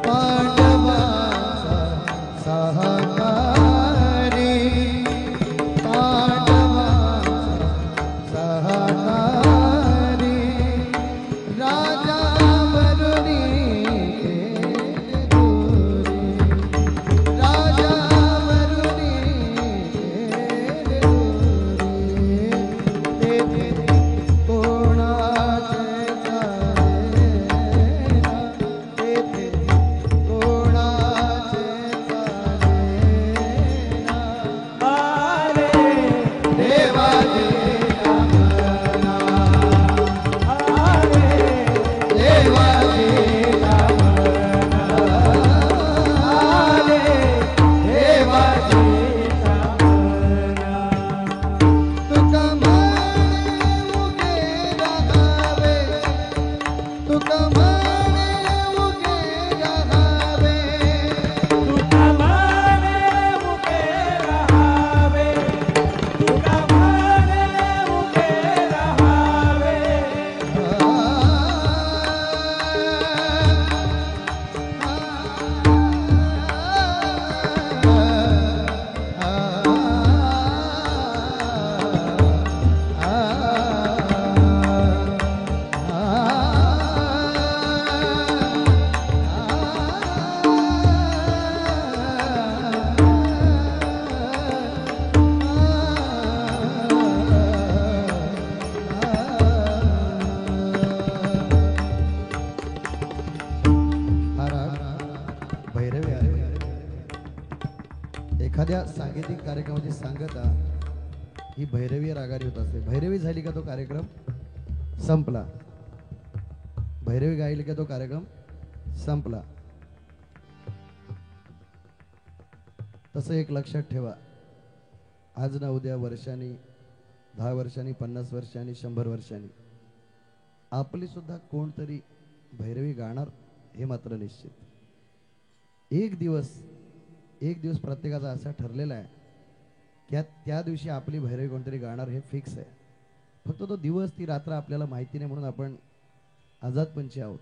पांडवा एखाद्या सांगीतिक कार्यक्रमाची सांगता ही भैरवी रागाने होत असते. भैरवी झाली का तो कार्यक्रम संपला. भैरवी गायली का तो कार्यक्रम संपला. तसं एक लक्षात ठेवा, आज ना उद्या वर्षांनी, 10 वर्षांनी, 50 वर्षांनी, 100 वर्षांनी आपली सुद्धा कोणतरी भैरवी गाणार हे मात्र निश्चित. एक दिवस प्रत्येकाचा असा ठरलेला आहे की त्या दिवशी आपली भैरवी कोणतरी गाणार हे फिक्स आहे. फक्त तो दिवस, ती रात्र आपल्याला माहिती नाही म्हणून आपण आजादपंची आहोत.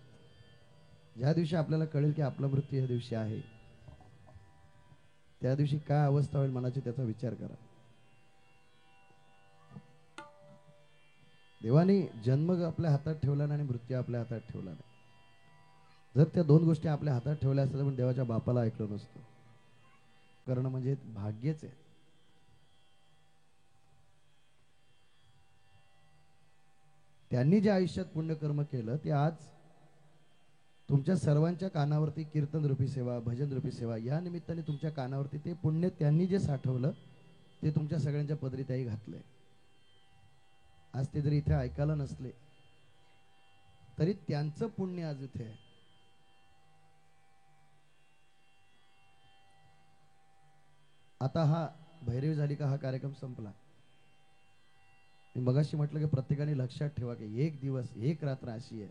ज्या दिवशी आपल्याला कळेल की आपला मृत्यू ह्या दिवशी आहे, त्या दिवशी काय अवस्था होईल मनाची त्याचा विचार करा. देवाने जन्म आपल्या हातात ठेवला नाही आणि मृत्यू आपल्या हातात ठेवला नाही. जर त्या दोन गोष्टी आपल्या हातात ठेवल्या असत्या तर पण देवाच्या बापाला ऐकलं नसतं. करणं म्हणजे भाग्यच आहे. त्यांनी जे आयुष्यात पुण्यकर्म केलं ते आज तुमच्या सर्वांच्या कानावरती कीर्तन रूपी सेवा, भजन रूपी सेवा या निमित्ताने तुमच्या कानावरती ते पुण्य त्यांनी जे साठवलं ते तुमच्या सगळ्यांच्या पदरी त्याही घातलंय. आज ते जरी इथे ऐकायला नसले तरी त्यांचं पुण्य आज इथे आहे. आता हा भैरवी झाली का हा कार्यक्रम संपला. मी मगाशी म्हटलं की प्रत्येकाने लक्षात ठेवा की एक दिवस, एक रात्र अशी आहे,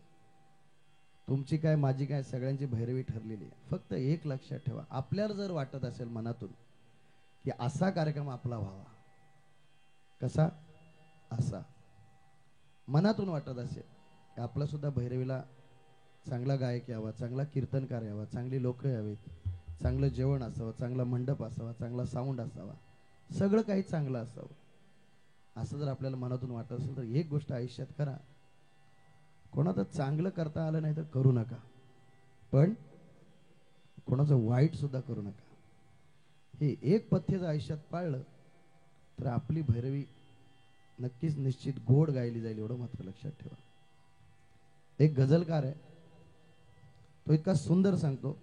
तुमची काय माझी काय सगळ्यांची भैरवी ठरलेली आहे. फक्त एक लक्षात ठेवा, आपल्याला जर वाटत असेल मनातून की असा कार्यक्रम आपला व्हावा, कसा, असा मनातून वाटत असेल की आपला सुद्धा भैरवीला चांगला गायक यावा, चांगला कीर्तनकार यावा, चांगली लोक यावीत, चांगलं जेवण असावं, चांगला मंडप असावा, चांगला साऊंड असावा, सगळं काही चांगलं असावं, असं जर आपल्याला मनातून वाटत असेल तर एक गोष्ट आयुष्यात करा. कोणाचं चांगलं करता आलं नाही तर करू नका, पण कोणाचं वाईट सुद्धा करू नका. हे एक पथ्य जर आयुष्यात पाळलं तर आपली भैरवी नक्कीच निश्चित गोड गायली जाईल, एवढं मात्र लक्षात ठेवा. एक गझलकार आहे, तो इतका सुंदर सांगतो.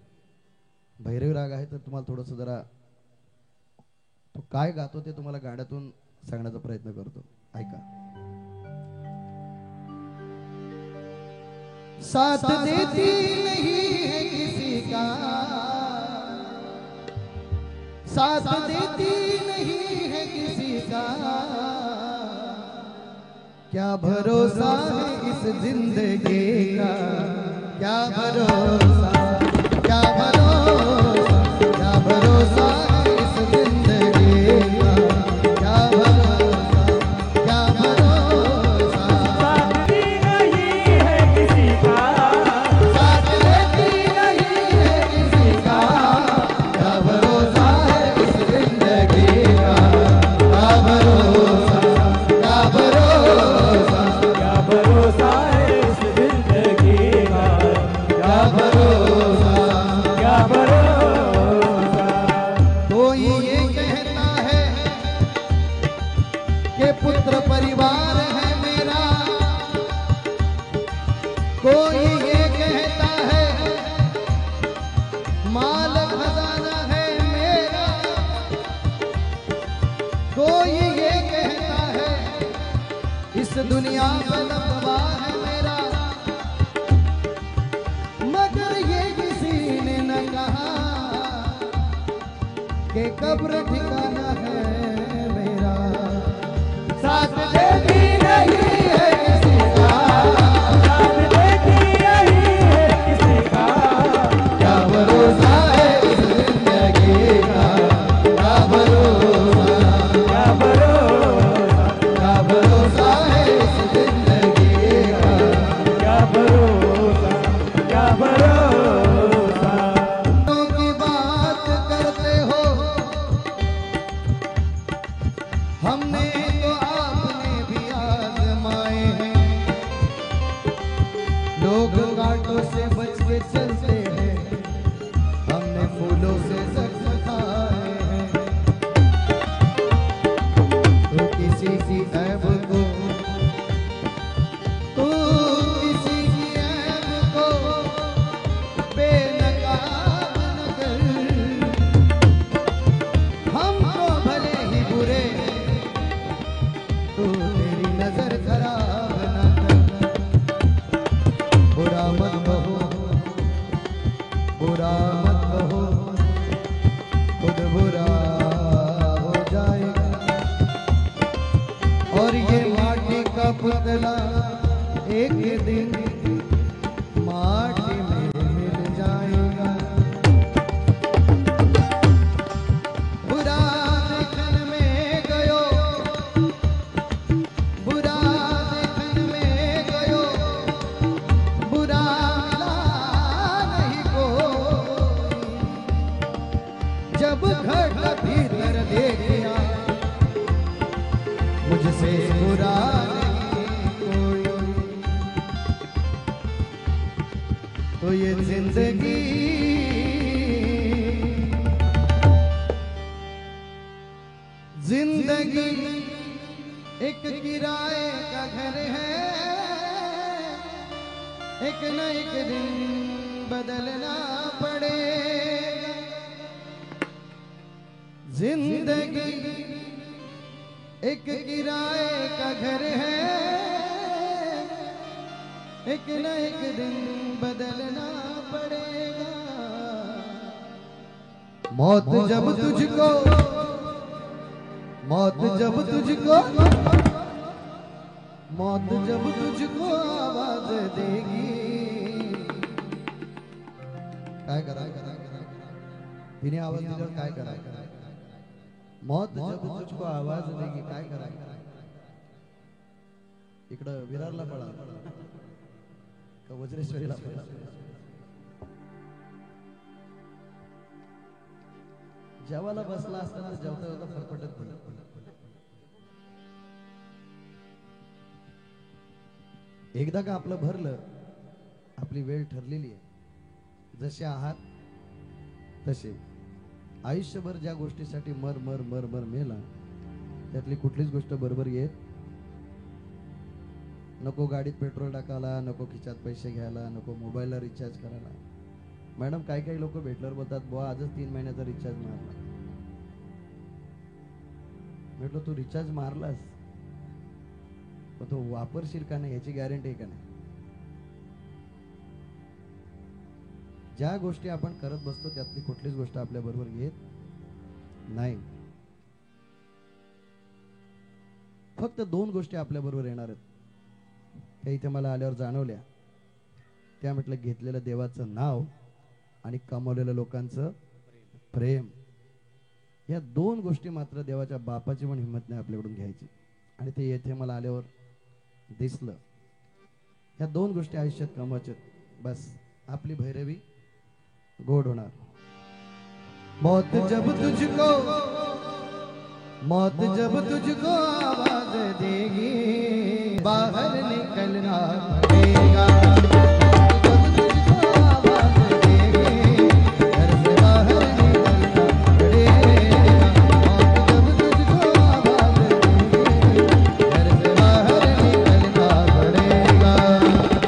भैरवी राग आहे तर तुम्हाला थोडंसं जरा तो काय गातो ते तुम्हाला गाण्यातून सांगण्याचा प्रयत्न करतो, ऐका. साथ देती नहीं है किसी का, साथ देती नहीं है किसी का, क्या भरोसा है इस जिंदगी का, क्या भरोसा, क्या भरोसा, क्या भरोसा है इस जिंदगी का, क्या भरोसा, क्या भरोसा. साथ भी नहीं है किसी का, साथ लेती नहीं है किसी का, क्या भरोसा है इस जिंदगी का, क्या भरोसा, क्या भरोसा, क्या भरोसा है इस जिंदगी का, क्या भरोसा. क्या भरोसा. कोई ये कहता है कि पुत्र परिवार है मेरा, कोई ये कहता है माल खजाना है मेरा, कोई ये कहता है इस दुनिया में दबदबा है मेरा, मगर ये किसी ने न कहा कि कब्र ठिकाना है मेरा. साथ देती नहीं है किसी का, साथ देती नहीं है किसी का, क्या भरोसा है इस जिंदगी का, क्या भरोसा, क्या भरोसा, क्या भरोसा है इस जिंदगी का. क्या भरोसा, क्या भरोसा. की बात करते हो बुरा मत कहो, खुद बुरा हो जाएगा। और ये माटी का पुतला एक दिन माटी में मिल जाएगा। बुरा देखन में गयो, बुरा देखन में गयो, बुरा मिला नहीं कोई। जब घट भीतर देखा मुझसे बुरा नहीं कोई। तो ये जिंदगी जिंदगी एक किराए का घर है, एक न एक दिन बदलना पड़ेगा। जिंदगी एक किराए का घर है, एक न एक दिन बदलना पड़ेगा। मौत जब तुझको, मौत जब तुझको, मौत जब तुझको आवाज देगी। काय करा तिने आवाज दिल्यावर काय करा? मौत जब तुझको आवाज देगी काय करा? इकडं विरारला पळा का वज्रेश्वरीला पळा? जेवायला बसला असताना जेवता जेवता फरफटत नाही. एकदा का आपलं भरलं, आपली वेळ ठरलेली आहे. जसे आहात तसे आयुष्यभर ज्या गोष्टीसाठी मर मर मर मर मेला, त्यातली कुठलीच गोष्ट बरोबर येत नको. गाडीत पेट्रोल टाकायला नको, खिशात पैसे घ्यायला नको, मोबाईलला रिचार्ज करायला. मॅडम काही काही लोक भेटल्यावर बोलतात, बुवा आजच 3 महिन्याचा रिचार्ज मारला. म्हटलं तू रिचार्ज मारलास, पण तो वापरशील का नाही याची गॅरंटी आहे का नाही? ज्या गोष्टी आपण करत बसतो त्यातली कुठलीच गोष्ट आपल्या बरोबर येत नाही. फक्त 2 गोष्टी आपल्या बरोबर येणार आहेत. त्या इथे मला आल्यावर जाणवल्या. त्या म्हटलं घेतलेलं देवाचं नाव आणि कमावलेल्या लोकांचं प्रेम. या 2 गोष्टी मात्र देवाच्या बापाची पण हिंमत नाही आपल्याकडून घ्यायची. आणि ते येथे मला आल्यावर दिसलं. या 2 गोष्टी आयुष्यात कमवायच्या, बस आपली भैरवी गोड होणार. मौत जब तुझको, मौत जब तुझको आवाज देगी, बाहर निकलना पड़ेगा. जब तुझको आवाज देगी, घर से बाहर निकलना पड़ेगा. मौत जब तुझको आवाज देगी, घर से बाहर निकलना पड़ेगा.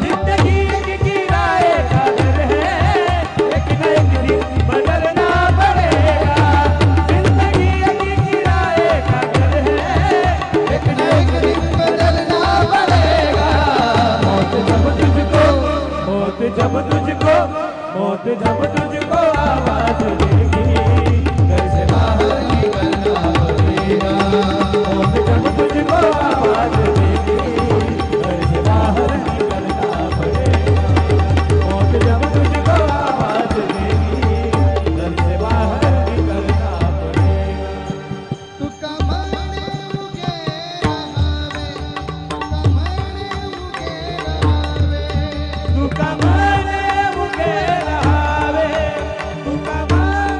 जिंदगी एक किराए का घर है, एक न एक दिन बदलना पड़ेगा. जिंदगी एक किराए का घर है, एक न एक दिन बदलना पड़ेगा. मौत जब तुझको, मौत जब तुझको, मौत जब तुझको आवाज देगी, घर से बाहर निकलना पड़ेगा. मौत जब तुझको आवाज देगी, घर से बाहर निकलना पड़ेगा. मौत जब तुझको आवाज देगी, घर से बाहर निकलना पड़ेगा. तू कमाने उगे रहावे, कमाने उगे रहावे. तू कमाने मुके रहावे, तू कमाने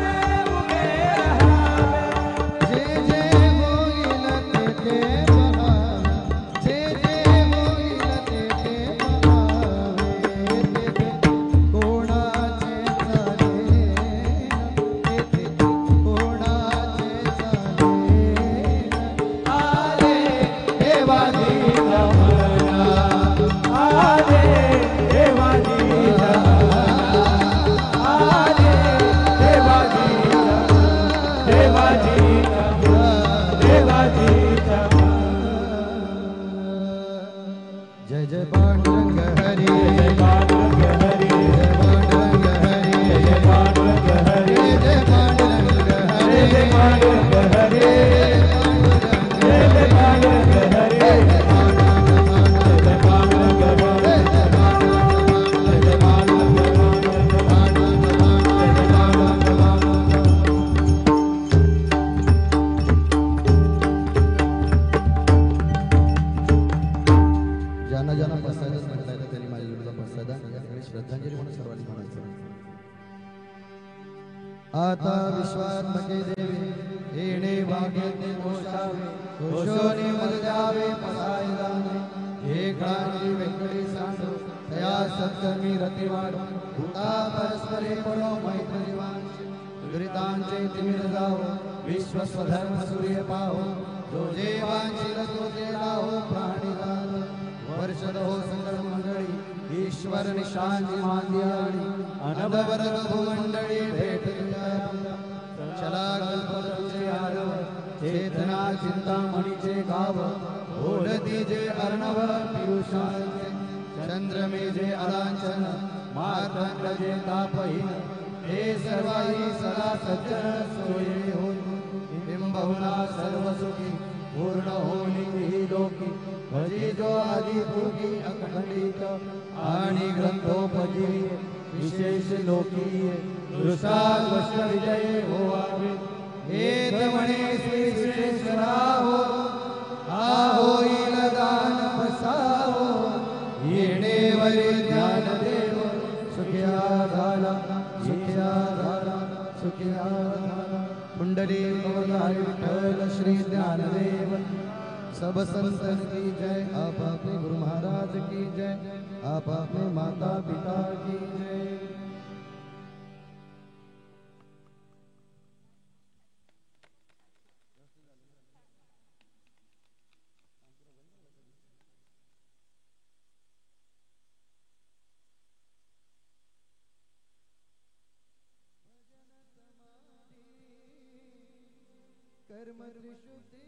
आता विश्वात्मके देवी येणे भाग्यज्ञ घोषावे घोषोनी मल द्यावे पसाय दाने हे काळी व्यंकटी सांडो तया सत्कर्मी रती वाढ भूता परस्परे पडो मैत्री वांचे दुरितांचे तिमिर जावो विश्व स्वधर्म सूर्य पाहो जो जे वांछिल तो जे लाहो प्राणी दान वर्षद हो सुंदर मंडळी ईश्वर निशांती मांदियाळी अनवरत भूमंडळी भेट चला कल्पतरुचे आरव चेतना चिंतामणीचे गाव ओढती जे अर्णव पियुषांचे चंद्रमे जे अलांछन मार्तंड जे तापहीन हे सर्वाही सदा सज्जन सोये होती बिंबहुना सर्व सुखी पूर्ण होनी ही लोकी भजी जो आदिभूती अखंडित आणि ग्रंथोपजीवी विशेष लोकी वृषाध्वज विजय होवावे हेत म्हणे श्री विश्वेश्वरा हो होईल दान बसावो येणेवरी ज्ञान देव सुखिया झाला सुखिया झाला कुंडली अवतारी विठ्ठल श्री ज्ञानदेव सब संतन की जय आप अपने गुरु महाराज की जय आप अपने माता पिता की जय कर्म त्रिशुद्धि